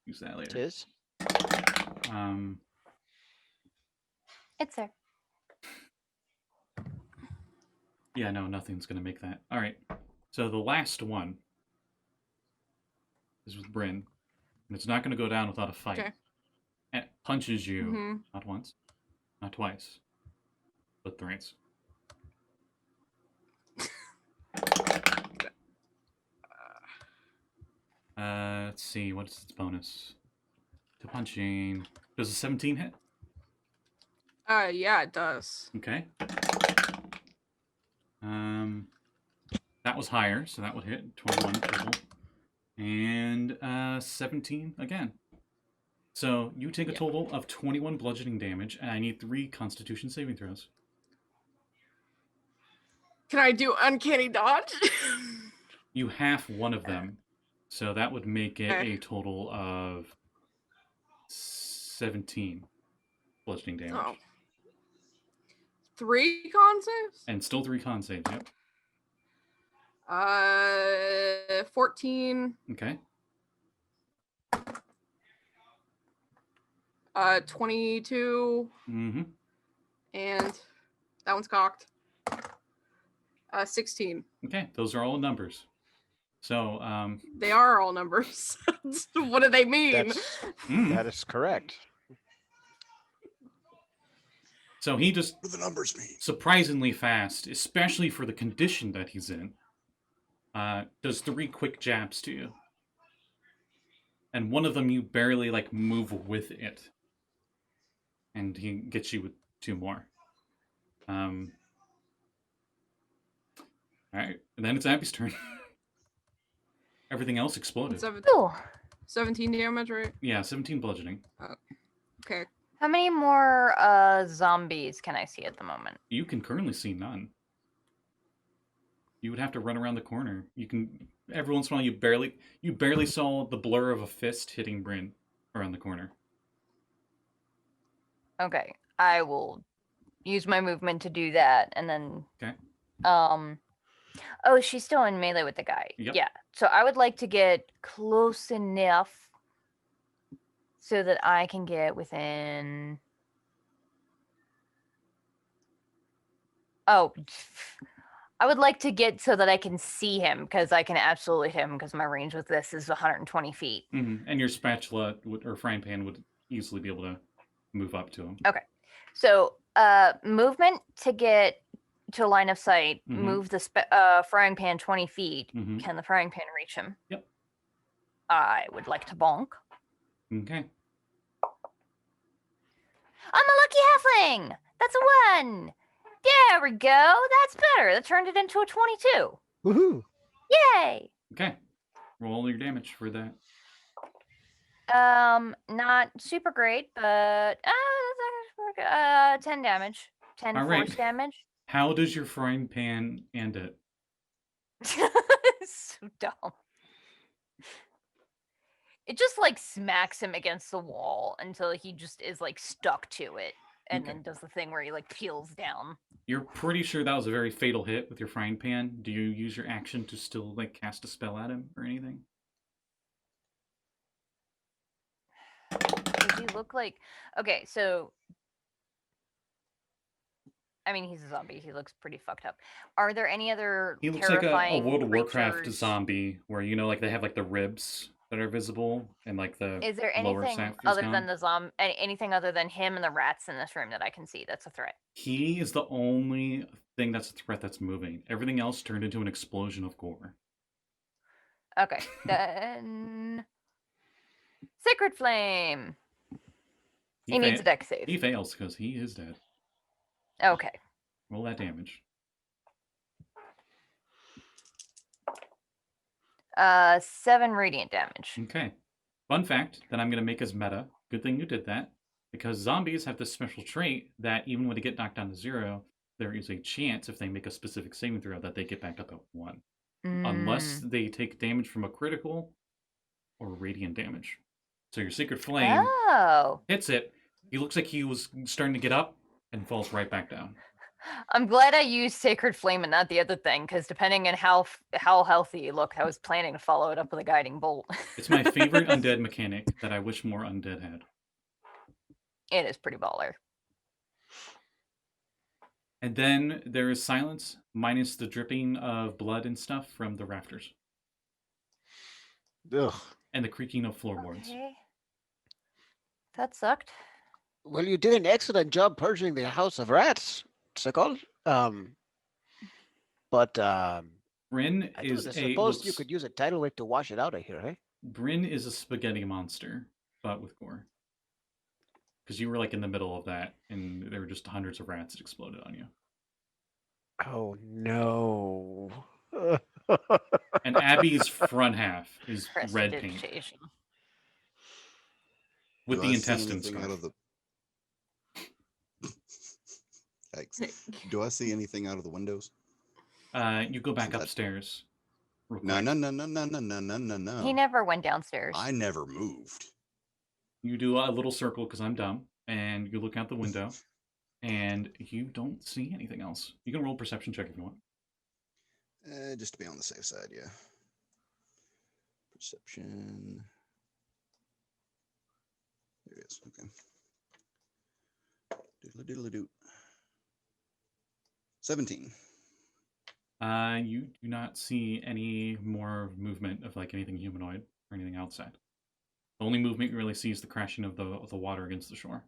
use that later. Tis. It's there. Yeah, no, nothing's gonna make that. All right, so the last one is with Bryn, and it's not gonna go down without a fight. Okay. And it punches you Mhm. not once, not twice, but thrice. Let's see, what is its bonus? To punching. Does a 17 hit? Yeah, it does. Okay. That was higher, so that would hit 21 total. And 17 again. So you take a Yeah. total of 21 bludgeoning damage, and I need 3 Constitution saving throws. Can I do uncanny dodge? You half one of them, so that would make it Okay. a total of 17 bludgeoning damage. Oh. 3 con saves? And still 3 con saves, yep. 14, Okay. 22, Mm-hmm. and that one's cocked. 16. Okay, those are all numbers. So, They are all numbers. What do they mean? That's mm, that is correct. So he just What do the numbers mean? surprisingly fast, especially for the condition that he's in, does 3 quick jabs to you. And one of them you barely like move with it. And he gets you with 2 more. Alright, and then it's Abby's turn. Everything else exploded. 17 damage, right? Yeah, 17 bludgeoning. Okay. How many more zombies can I see at the moment? You can currently see none. You would have to run around the corner. You can every once in a while you barely saw the blur of a fist hitting Bryn around the corner. Okay, I will use my movement to do that, and then. Okay. Oh, she's still in melee with the guy. Yep. Yeah. So I would like to get close enough so that I can get within. Oh, I would like to get so that I can see him because I can absolutely hit him because my range with this is 120 feet. Mm-hmm. And your spatula or frying pan would easily be able to move up to him. Okay. So, movement to get to a line of sight, Mhm. move the frying pan 20 feet. Mm-hmm. Can the frying pan reach him? Yep. I would like to bonk. Okay. I'm a lucky halfling. That's a 1. There we go. That's better. That turned it into a 22. Woohoo! Yay. Okay. Roll your damage for that. Not super great, but 10 damage. 10 All force right. damage. How does your frying pan end it? So dumb. It just like smacks him against the wall until he just is like stuck to it, and Okay. then does the thing where he like peels down. You're pretty sure that was a very fatal hit with your frying pan. Do you use your action to still like cast a spell at him or anything? Does he look like? Okay, so I mean, he's a zombie. He looks pretty fucked up. Are there any other He looks like a terrifying World of Warcraft creatures? zombie where, you know, like they have like the ribs that are visible and like the Is there lower anything half is other gone. than the anything other than him and the rats in this room that I can see that's a threat? He is the only thing that's a threat that's moving. Everything else turned into an explosion of gore. Okay, then Sacred Flame. He needs a deck save. He fails because he is dead. Okay. Roll that damage. 7 radiant damage. Okay. Fun fact that I'm going to make as meta. Good thing you did that. Because zombies have this special trait that even when they get knocked down to 0, there is a chance if they make a specific saving throw that they get back up at 1. Unless they take damage from a critical or radiant damage. So your Sacred Flame hits it. He looks like he was starting to get up and falls right back down. I'm glad I used Sacred Flame and not the other thing, because depending on how healthy you look, I was planning to follow it up with a Guiding Bolt. It's my favorite undead mechanic that I wish more undead had. It is pretty baller. And then there is silence, minus the dripping of blood and stuff from the rafters. Ugh. And the creaking of floorboards. Okay. That sucked. Well, you did an excellent job purging the House of Rats, Sekol. But Bryn I is suppose you could use a tidal wave to wash it out of here, eh? Bryn is a spaghetti monster, but with gore. Because you were like in the middle of that, and there were just hundreds of rats that exploded on you. Oh no. And Abby's front half is red paint Prestidigitation. with Do the I see intestines. anything out of the... Thanks. Do I see anything out of the windows? You go back That- upstairs. real No, quick. no. He never went downstairs. I never moved. You do a little circle because I'm dumb, and you look out the window, and you don't see anything else. You can roll a perception check if you want. Just to be on the safe side, yeah. Perception. There it is. Okay. Doodle-doodle-doo. 17. You do not see any more movement of like anything humanoid or anything outside. The only movement you really see is the crashing of the water against the shore.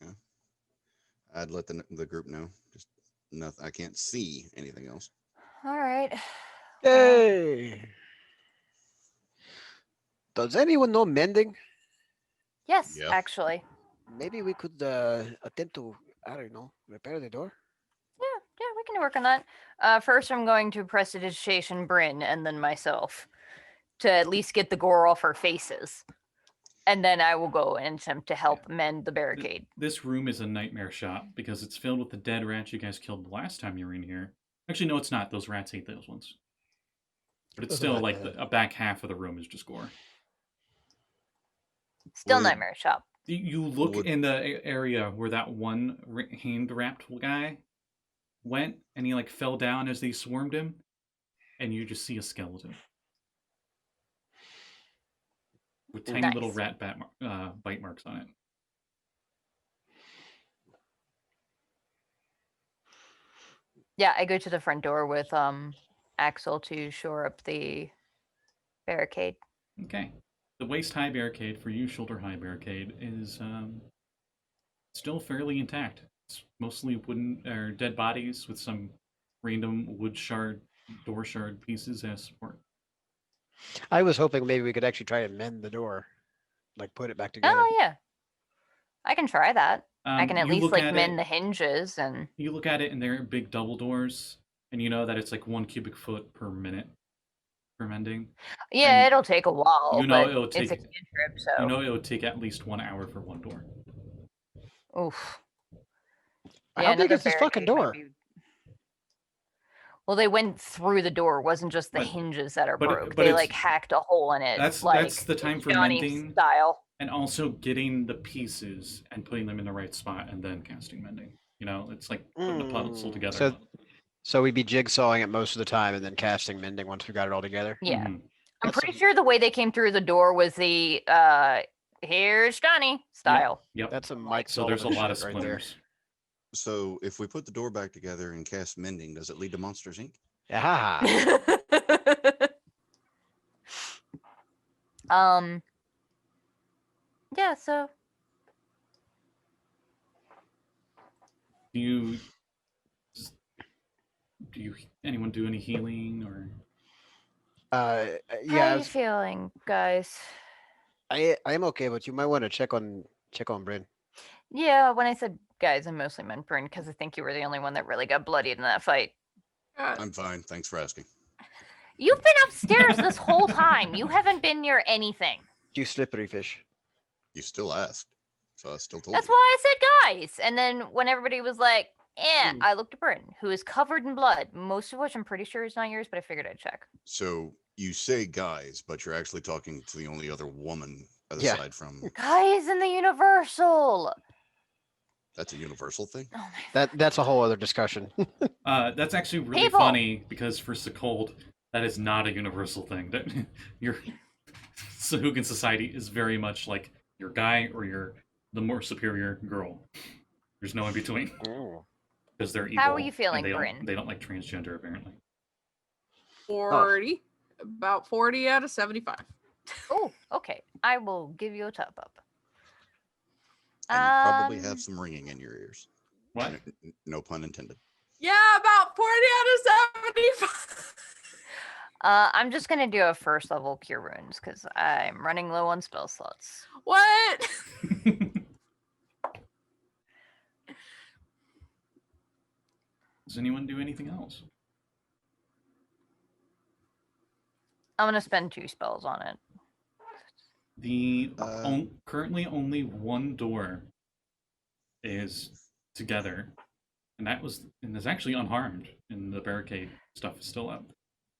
Okay. I'd let the group know. Just nothing. I can't see anything else. All right. Hey. Does anyone know mending? Yes, Yeah. actually. Maybe we could attempt to, I don't know, repair the door. Yeah, we can work on that. First, I'm going to prestidigitation Bryn and then myself to at least get the gore off our faces. And then I will go and attempt to help mend the barricade. This room is a nightmare shop because it's filled with the dead rats you guys killed the last time you were in here. Actually, no, it's not. Those rats ate those ones. But it's still like a back half of the room is just gore. Still Would- nightmare shop. You look Would- in the area where that one hand-wrapped guy went, and he like fell down as they swarmed him, and you just see a skeleton with tiny little Nice. rat bite marks on it. Yeah, I go to the front door with Axel to shore up the barricade. Okay. The waist-high barricade for you, shoulder-high barricade is still fairly intact. It's mostly wooden or dead bodies with some random wood shard, door shard pieces as support. I was hoping maybe we could actually try and mend the door, like put it back together. Oh yeah, I can try that. I can at You least look like at mend it- the hinges and. You look at it, and they're big double doors, and you know that it's like 1 cubic foot per minute for mending. Yeah, And it'll take a while. you know but it'll it's a take- cantrip, so. You know it would take at least 1 hour for one door. Oof. How big another is this fucking barricade might door? be- Well, they went through the door. It wasn't just the But- hinges that are but it- broke. but They it's- like hacked a hole in it. That's like the time for Johnny mending, style. and also getting the pieces and putting them in the right spot, and then casting mending. You know, it's like putting the puzzle together. So- So we'd be jigsawing it most of the time and then casting mending once we got it all together. Yeah, Mhm. I'm That's pretty some- sure the way they came through the door was the here's Johnny style. Yep. That's some Mike So there's a Sullivan lot of shit right there. splinters. So if we put the door back together and cast mending, does it lead to Monsters Inc? Yeah. Yeah, so Do you anyone do any healing or? Uh, how yeah, are you feeling, guys? I am okay, but you might want to check on Bryn. Yeah, when I said guys, I mostly meant Bryn because I think you were the only one that really got bloodied in that fight. I'm fine. Thanks for asking. You've been upstairs this whole time. You haven't been near anything. You slippery fish. You still asked, so I still told That's you. why I said guys. And then when everybody was like, Hmm. I looked at Bryn, who is covered in blood, most of which I'm pretty sure is not yours, but I figured I'd check. So you say guys, but you're actually talking to the only other woman Yeah. aside from. Guys in the Universal. That's a universal thing. Oh my That's a whole other discussion. That's actually really People! funny because for Sekold, that is not a universal thing. That your Sahugan society is very much like your guy or your the more superior girl. There's no in between because they're evil. How are you and feeling, they Bryn? They don't like transgender apparently. 40. About 40 out of 75. Oh, okay. I will give you a top up. And you probably Um, have some ringing in your ears. What? No pun intended. Yeah, about 40 out of 75. I'm just gonna do a first level cure wounds because I'm running low on spell slots. What? Does anyone do anything else? I'm gonna spend 2 spells on it. The Uh, currently only one door is together, and is actually unharmed, and the barricade stuff is still up.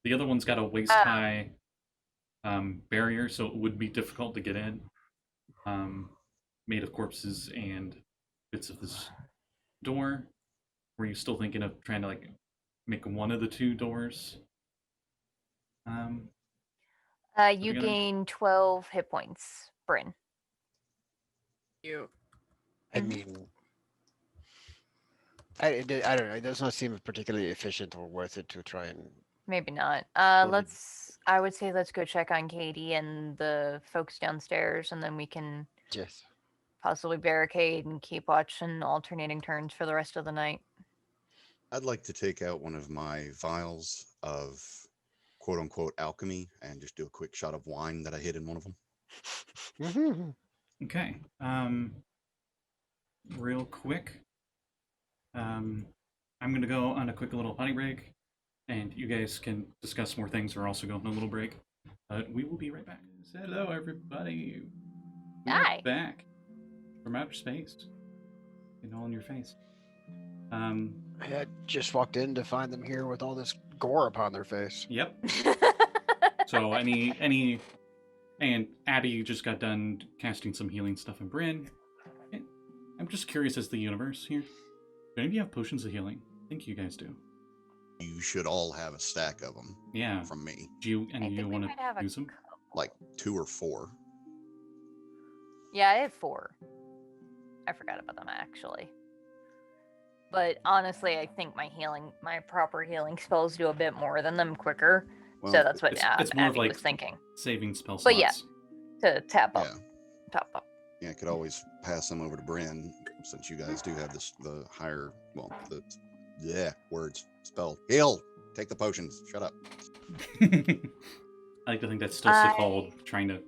The other one's got a waist high barrier, so it would be difficult to get in. Made of corpses and bits of this door. Were you still thinking of trying to like make one of the 2 doors? You gonna- gain 12 hit points, Bryn. You. I Mhm. mean, I don't know. It does not seem particularly efficient or worth it to try and. Maybe not. Well, I would say let's go check on Katie and the folks downstairs, and then we can Yes. possibly barricade and keep watch in alternating turns for the rest of the night. I'd like to take out one of my vials of quote unquote alchemy and just do a quick shot of wine that I hid in one of them. Okay. Real quick. I'm gonna go on a quick little potty break, and you guys can discuss more things. We're also going on a little break. But we will be right back. Hello, everybody. We are Hi. back from outer space. And all in your face. I just walked in to find them here with all this gore upon their face. Yep. So any, and Abby just got done casting some healing stuff in Bryn. I'm just curious as the universe here. Do any of you have potions of healing? I think you guys do. You should all have a stack of them Yeah. from me, Do you I and you think we want might have to a use them? couple. like 2 or 4. Yeah, I have 4. I forgot about them actually. But honestly, I think my proper healing spells do a bit more than them quicker. Well, So that's what it's more of Abby like was thinking. saving spell slots. But yeah. To tap up, Yeah. top up. Yeah, I could always pass them over to Bryn since you guys do have the higher, well, words spell heal. Take the potions. Shut up. I like to think that's still so I- called trying to.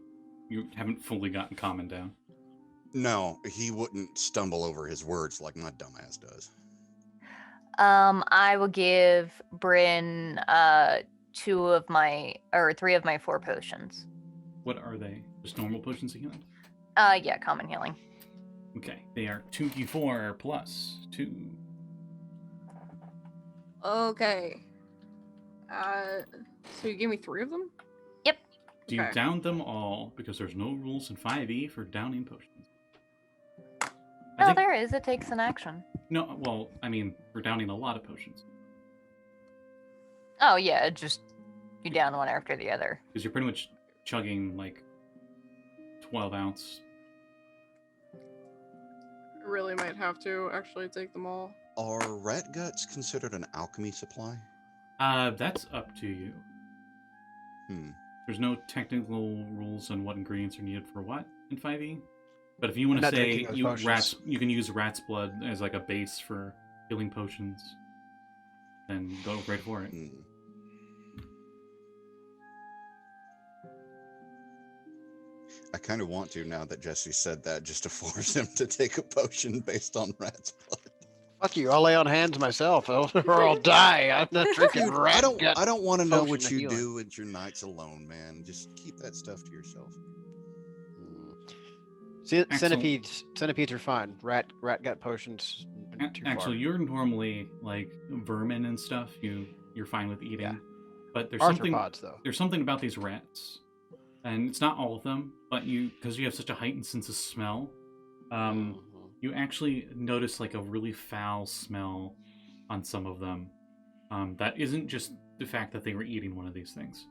You haven't fully gotten common down. No, he wouldn't stumble over his words like my dumbass does. I will give Bryn 3 of my 4 potions. What are they? Just normal potions of healing? Yeah, common healing. Okay, they are 2d4 plus 2. Okay. So you gave me 3 of them? Do you Okay. down them all because there's no rules in 5e for downing potions? I No, think- there is. It takes an action. No, well, I mean, we're downing a lot of potions Oh yeah, just you down one after the other. because you're pretty much chugging like 12 ounce. I really might have to actually take them all. Are rat guts considered an alchemy supply? That's up to you. There's no technical rules on what ingredients are needed for what in 5e. But if you want I'm to not say drinking those potions. you can use rat's blood as like a base for healing potions, then go right for it. Hmm. I kind of want to now that Jesse said that, just to force him to take a potion based on rat's blood. Fuck you! I'll lay on hands myself, or I'll die. I'm not drinking Dude, rat gut. I don't want to know potion what of you healing. do with your nights alone, man. Just keep that stuff to yourself. Centipedes are fine. Rat gut potions. Too Actually, far. you're normally like vermin and stuff. You're fine with eating, Yeah. but there's something Arthropods though. there's something about these rats, and it's not all of them, but because you have such a heightened sense of smell, Mhm. you actually notice like a really foul smell on some of them. That isn't just the fact that they were eating one of these things.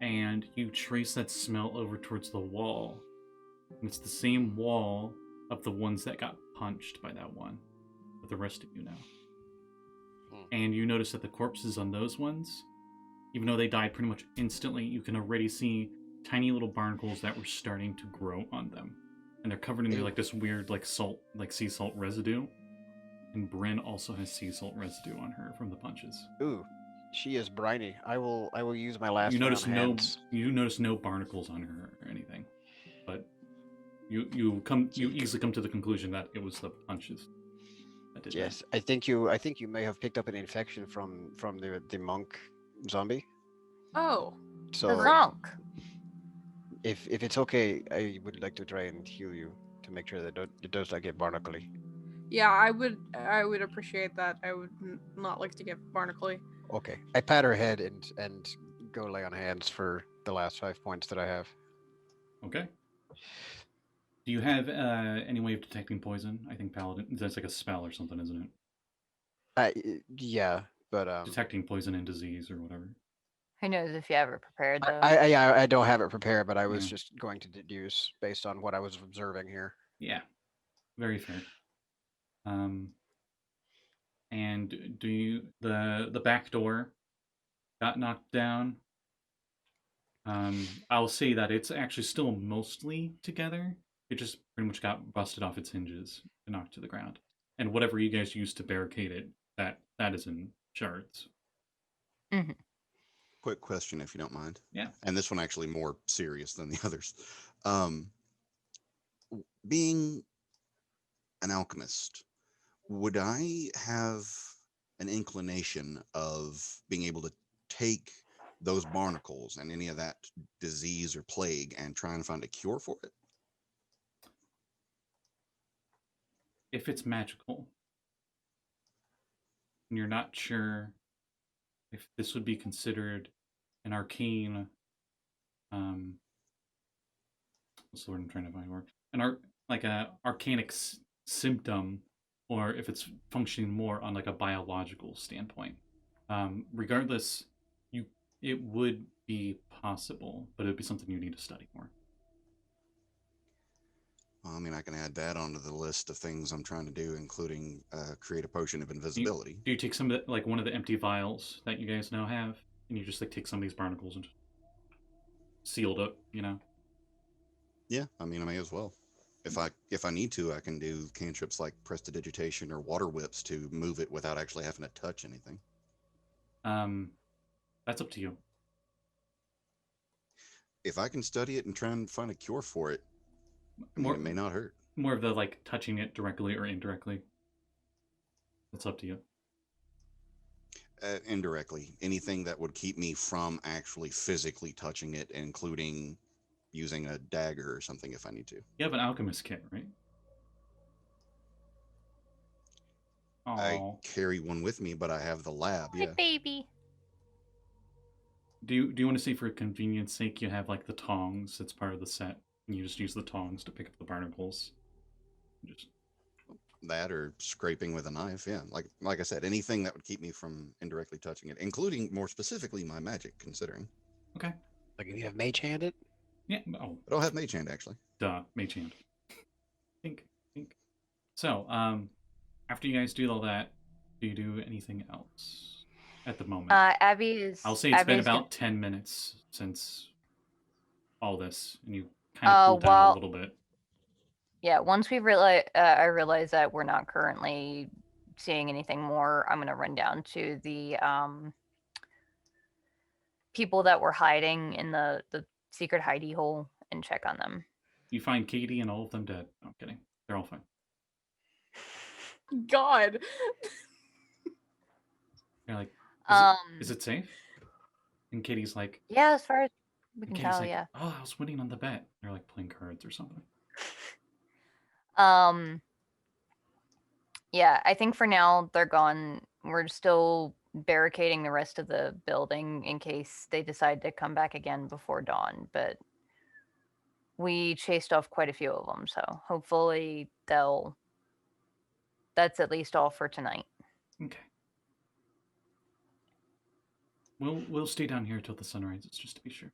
And you trace that smell over towards the wall. And it's the same wall of the ones that got punched by that one. But the rest of you know. And you notice that the corpses on those ones, even though they died pretty much instantly, you can already see tiny little barnacles that were starting to grow on them. And they're covered in Ew. like this weird like salt, like sea salt residue. And Bryn also has sea salt residue on her from the punches. Ooh, she is briny. I will use my last. You notice round hands. you notice no barnacles on her or anything. But you easily come to the conclusion that it was the punches that did that. Yes, I think you may have picked up an infection from the monk zombie. Oh. The So zonk. if it's okay, I would like to try and heal you to make sure that it does not get barnacly. Yeah, I would appreciate that. I would not like to get barnacly. Okay, I pat her head and go lay on hands for the last 5 points that I have. Okay. Do you have any way of detecting poison? I think paladin. That's like a spell or something, isn't it? Yeah, but Detecting poison and disease or whatever. Who knows if you have it prepared though? I don't have it prepared, but I was Yeah. just going to deduce based on what I was observing here. Yeah, very fair. And do you the back door got knocked down? I'll say that it's actually still mostly together. it just pretty much got busted off its hinges and knocked to the ground. And whatever you guys used to barricade it, that is in shards. Quick question, if you don't mind. Yeah. And this one actually more serious than the others. Being an alchemist, would I have an inclination of being able to take those barnacles and any of that disease or plague and try and find a cure for it? If it's magical, and you're not sure if this would be considered an arcane, what's the word I'm trying to find? Like a arcanic symptom, or if it's functioning more on like a biological standpoint. Regardless, it would be possible, but it would be something you need to study more. Well, I mean, I can add that onto the list of things I'm trying to do, including create a potion of invisibility. Do you take some of the, like one of the empty vials that you guys now have, and you just like take some of these barnacles and seal it up, you know? Yeah, I mean, I may as well. If I need to, I can do cantrips like prestidigitation or water whips to move it without actually having to touch anything. That's up to you. If I can study it and try and find a cure for it, I mean, it may not hurt. More of the like touching it directly or indirectly. That's up to you. Indirectly, anything that would keep me from actually physically touching it, including using a dagger or something if I need to. You have an alchemist kit, right? I carry one with me, but I have the lab. Hi, Yeah. baby. Do you want to say for convenience sake you have like the tongs that's part of the set, and you just use the tongs to pick up the barnacles? Just That or scraping with a knife. Yeah. Like I said, anything that would keep me from indirectly touching it, including more specifically my magic, considering. okay. Like if you have mage handed. Yeah. Oh, I don't have mage hand actually. duh. Mage hand. Think. So, after you guys do all that, do you do anything else at the moment? Abby is. I'll say it's been Abby's gonna- about 10 minutes since all this, and you kind of cooled down a well, little bit. Yeah, once we realize, I realize that we're not currently seeing anything more, I'm gonna run down to the people that were hiding in the secret hidey hole and check on them. You find Katie and all of them dead. No, I'm kidding. They're all fine. God. You're like, Um, is it safe? And Katie's like, yeah, as far as we and can Katie's tell, like, yeah. oh, I was winning on the bet. They're like playing cards or something. Yeah, I think for now they're gone. We're still barricading the rest of the building in case they decide to come back again before dawn, but we chased off quite a few of them, so hopefully that's at least all for tonight. Okay. We'll stay down here till the sun rises, just to be sure.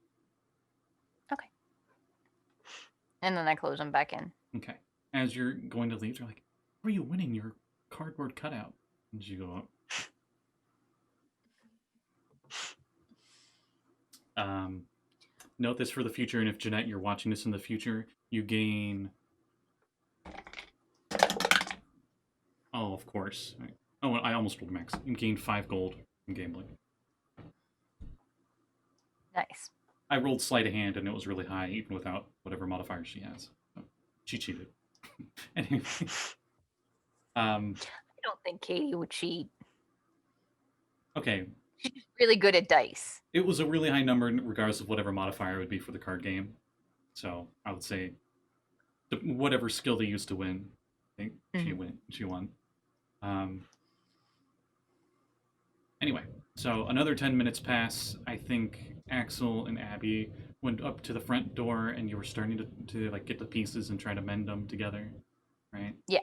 And then I close them back in. Okay. As you're going to leave, they're like, "Where are you winning your cardboard cutout?" And you go up. Note this for the future, and if Jeanette, you're watching this in the future, you gain. Oh, of course. Right. Oh, I almost rolled max. You gain 5 gold from gambling. Nice. I rolled sleight of hand, and it was really high, even without whatever modifier she has. So she cheated. Anyway. I don't think Katie would cheat. Okay. She's just really good at dice. It was a really high number, regardless of whatever modifier it would be for the card game. So I would say, whatever skill they used to win, I think she won. Anyway, so another 10 minutes pass. I think Axel and Abby went up to the front door, and you were starting to like get the pieces and try to mend them together, right? Yeah.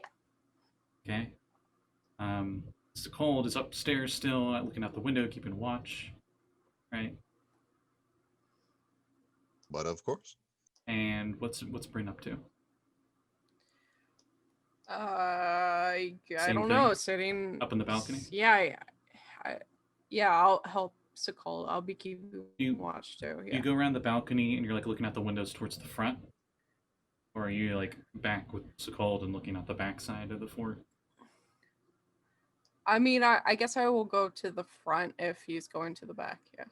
Okay. Cold is upstairs still, looking out the window, keeping watch, right? But of course. And what's Bryn up to? I Same don't thing? know. Sitting Up in the balcony? Yeah, I'll help Sakal. I'll be keeping You- watch too. Yeah. You go around the balcony, and you're like looking out the windows towards the front. Or are you like back with Sokold and looking at the backside of the fort? I mean, I guess I will go to the front if he's going to the back. Yeah.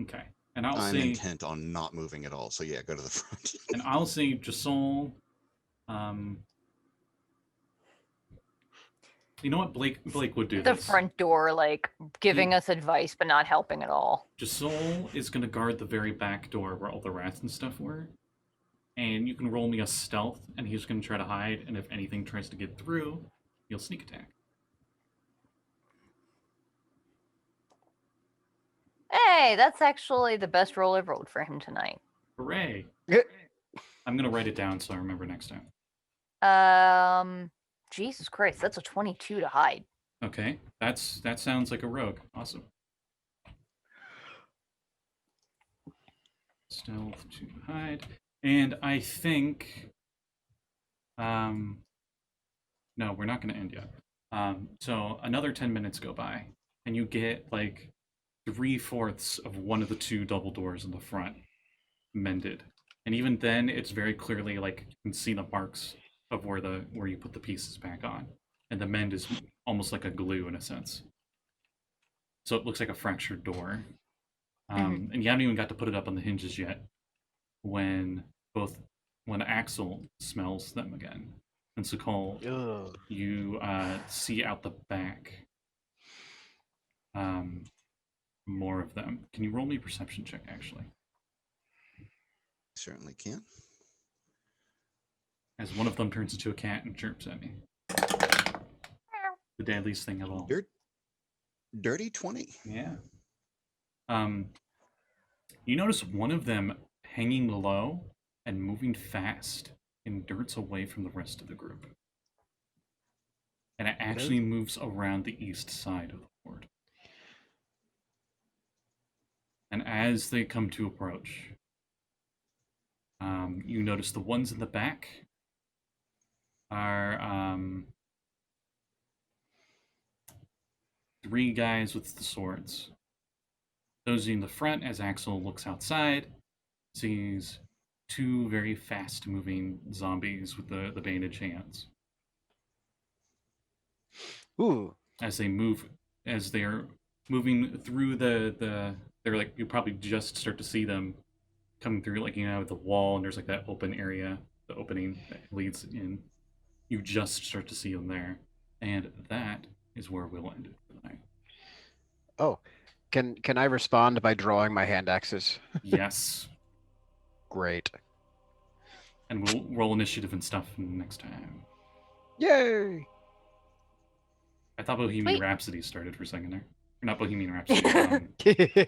Okay. And I'll I'm say intent on not moving at all. So yeah, go to the front. Jasol, you know what? Blake would do The this. front door, like giving us advice but not helping at all. Jasol is gonna guard the very back door where all the rats and stuff were. And you can roll me a stealth, and he's gonna try to hide, and if anything tries to get through, you'll sneak attack. Hey, that's actually the best roll I've rolled for him tonight. Hooray! Yeah. I'm gonna write it down so I remember next time. Jesus Christ, that's a 22 to hide. Okay, that sounds like a rogue. Awesome. Stealth to hide, and I think, no, we're not gonna end yet. So another 10 minutes go by, and you get like 3/4 of one of the two double doors in the front mended, and even then, it's very clearly like you can see the marks of where you put the pieces back on, and the mend is almost like a glue in a sense. So it looks like a fractured door, and you haven't even got to put it up on the hinges yet. When Axel smells them again, and Sokol, Ugh. you see out the back more of them. Can you roll me a perception check, actually? Certainly can. As one of them turns into a cat and chirps at me. The deadliest thing of all. Dirty 20. Yeah. You notice one of them hanging low and moving fast and darts away from the rest of the group. And it actually moves around the east side of the fort. And as they come to approach, you notice the ones in the back are 3 guys with the swords. Those in the front, as Axel looks outside, sees 2 very fast-moving zombies with the bandaged hands. Ooh. As they're moving through they're like, you probably just start to see them coming through, like, the wall, and there's like that open area, the opening that leads in. You just start to see them there, and that is where we'll end it for the night. Oh, can I respond by drawing my hand axes? Yes, Great. and we'll roll initiative and stuff next time. Yay! I thought Bohemian Sweet. Rhapsody started for a second there. Or not Bohemian Rhapsody,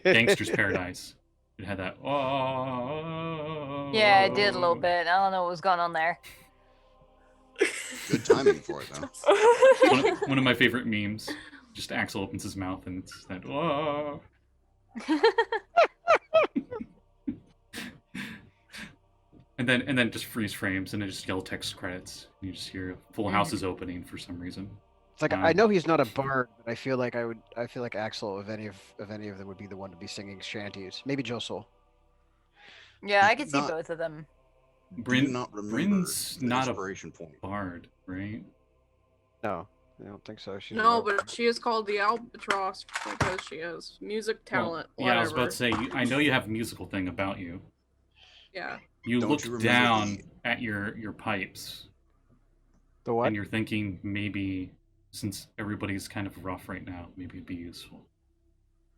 Gangster's Paradise. It had that. Oh. Yeah, it did a little bit. I don't know what was going on there. Good timing for it, though. One of my favorite memes. Just Axel opens his mouth and it's that. Oh. And then just freeze frames and then just yellow text credits. You just hear Full House is opening for some reason. It's like I know he's not a bard, but I feel like Axel, if any of them, would be the one to be singing shanties. Maybe Josel. Yeah, I could see Not- both of them. Do you not remember Bryn's the not a inspiration point? bard, right? No, I don't think so. She's a No, rogue. but she is called the Albatross because she has music talent. Well, yeah, I was whatever. about to say, I know you have a musical thing about you. Yeah. You Don't look you remember down the- at your pipes, The what? and you're thinking maybe, since everybody's kind of rough right now, maybe it'd be useful.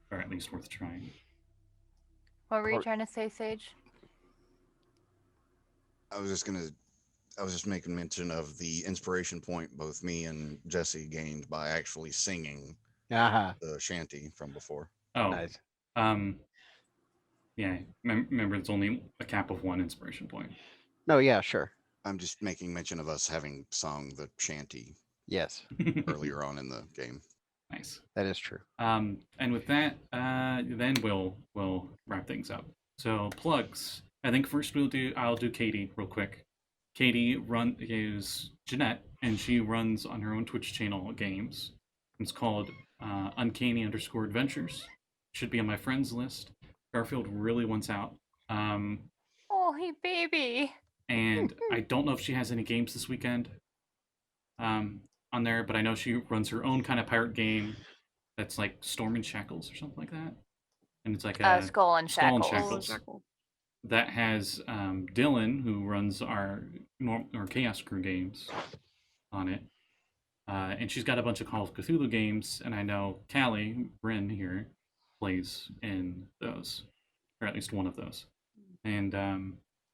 Or at least worth trying. What were you Or- trying to say, Sage? I was just making mention of the inspiration point both me and Jesse gained by actually singing Aha. the shanty from before. Oh, Nice. yeah. Remember, it's only a cap of 1 inspiration point. No, yeah, sure. I'm just making mention of us having sung the shanty Yes, earlier on in the game. Nice. that is true. And with that, then we'll wrap things up. So plugs. I think first I'll do Katie real quick. Katie is Jeanette, and she runs on her own Twitch channel games. It's called Uncanny_Adventures. Should be on my friends list. Garfield really wants out. Oh, hey, baby. and I don't know if she has any games this weekend on there, but I know she runs her own kind of pirate game that's like Storm and Shackles or something like that, and it's like a Skull and Skull and Shackles. Oh, Shackles Jackal. that has Dylan, who runs our Chaos Crew games, on it. And she's got a bunch of Call of Cthulhu games, and I know Callie, Bryn here, plays in those, or at least one of those. And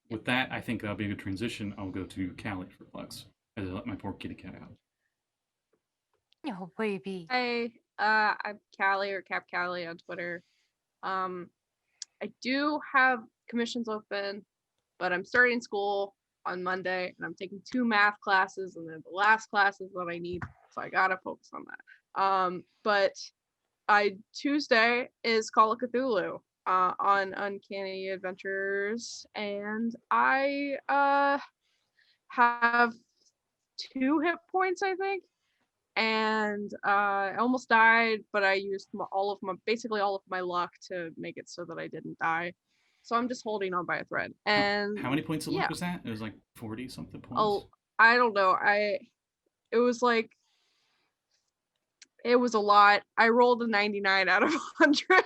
with that, I think that'll be a good transition. I'll go to Callie for Flex, as I let my poor kitty cat out. Oh, baby. Hey, I'm Callie or Cap Callie on Twitter. I do have commissions open, but I'm starting school on Monday and I'm taking 2 math classes and then the last class is what I need, so I gotta focus on that. But Tuesday is Call of Cthulhu on Uncanny Adventures, and I have 2 hit points, I think. And I almost died, but I used basically all of my luck to make it so that I didn't die. So I'm just holding on by a thread. And How many points of yeah, luck was that? It was like 40 something points. oh, I don't know. It was like, it was a lot. I rolled a 99 out of 100,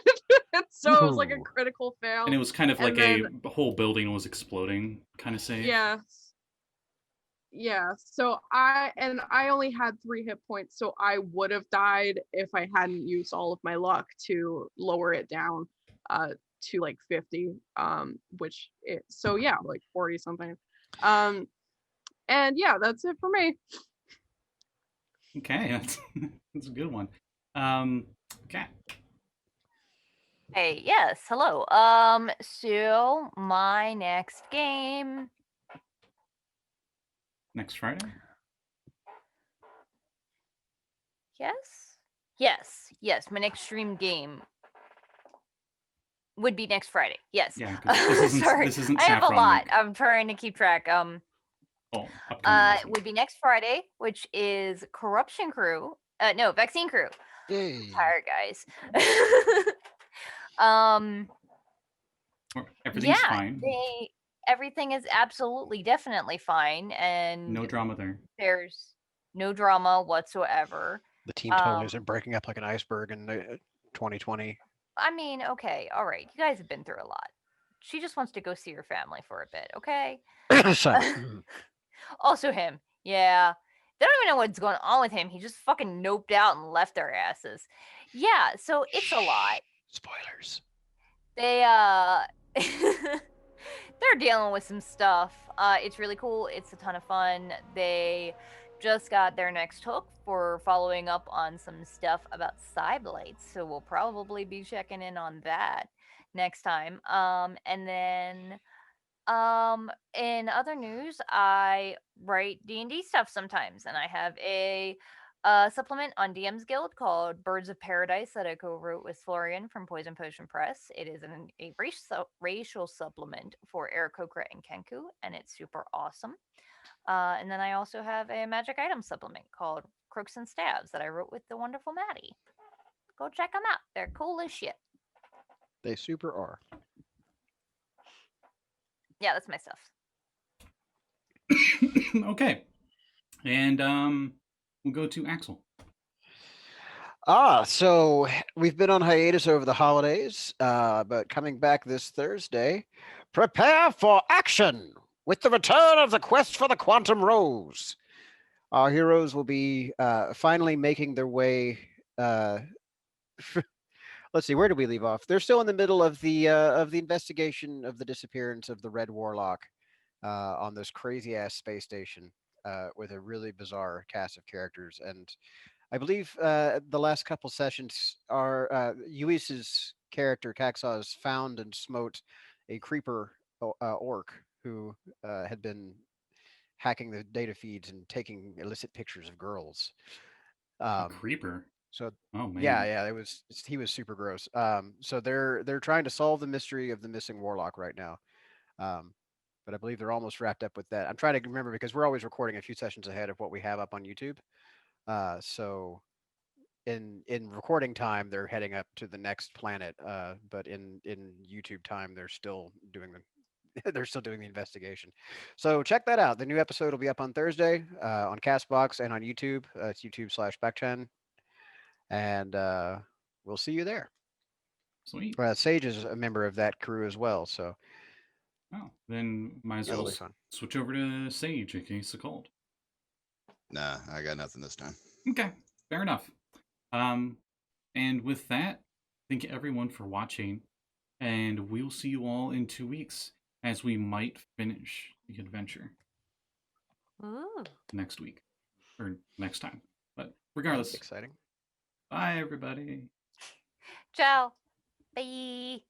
so it was like a Ooh. critical fail. And it was kind of like and a whole building was exploding kind of save. Yeah, so I only had 3 hit points, so I would have died if I hadn't used all of my luck to lower it down to like 50, so yeah, like 40 something. And yeah, that's it for me. Okay, that's a good one. Cat, Hey, yes, hello. So my next game. next Friday? Yes. My next stream game would be next Friday. Yes. Yeah, 'cause Sorry. this isn't I have a Saffron lot. Week. I'm trying to keep track. Oh, upcoming It week. would be next Friday, which is Corruption Crew. No, Vaccine Crew. Yay. Tired guys. Everything's Yeah, fine. everything is absolutely, definitely fine, and No drama there. there's no drama whatsoever. The team totally isn't breaking up like an iceberg in 2020. I mean, okay, all right, you guys have been through a lot. She just wants to go see her family for a bit, okay? Also him, yeah. They don't even know what's going on with him. He just fucking noped out and left their asses. Yeah, so it's a lot. Spoilers. They they're dealing with some stuff. It's really cool. It's a ton of fun. They just got their next hook for following up on some stuff about Cyblights, so we'll probably be checking in on that next time. And then in other news, I write D&D stuff sometimes, and I have a supplement on DM's Guild called Birds of Paradise that I co-wrote with Florian from Poison Potion Press. It is a racial supplement for Aarakocra and Kenku, and it's super awesome. And then I also have a magic item supplement called Crooks and Stabs that I wrote with the wonderful Maddie. Go check them out. They're cool as shit. They super are. Yeah, that's my stuff. Okay. And we'll go to Axel. So we've been on hiatus over the holidays, but coming back this Thursday, prepare for action with the return of the quest for the Quantum Rose. Our heroes will be finally making their way. Let's see, where did we leave off? They're still in the middle of the investigation of the disappearance of the Red Warlock on this crazy ass space station with a really bizarre cast of characters. And I believe the last couple sessions are Uis's character Caxaws found and smote a creeper orc who had been hacking the data feeds and taking illicit pictures of girls. A creeper. So Oh man. yeah, he was super gross. So they're trying to solve the mystery of the missing warlock right now. But I believe they're almost wrapped up with that. I'm trying to remember because we're always recording a few sessions ahead of what we have up on YouTube. So in recording time, they're heading up to the next planet. But in YouTube time, they're still doing They're still doing the investigation. So check that out. The new episode will be up on Thursday on Castbox and on YouTube. It's YouTube/Backchen. And we'll see you there. Sweet. Sage is a member of that crew as well. So Oh, then might as it'll well be fun. switch over to Sage, aka Cold. Nah, I got nothing this time. Okay, fair enough. And with that, thank everyone for watching, and we'll see you all in 2 weeks as we might finish the adventure Ooh. next week or next time. But regardless, Exciting. bye everybody. Ciao. Bye.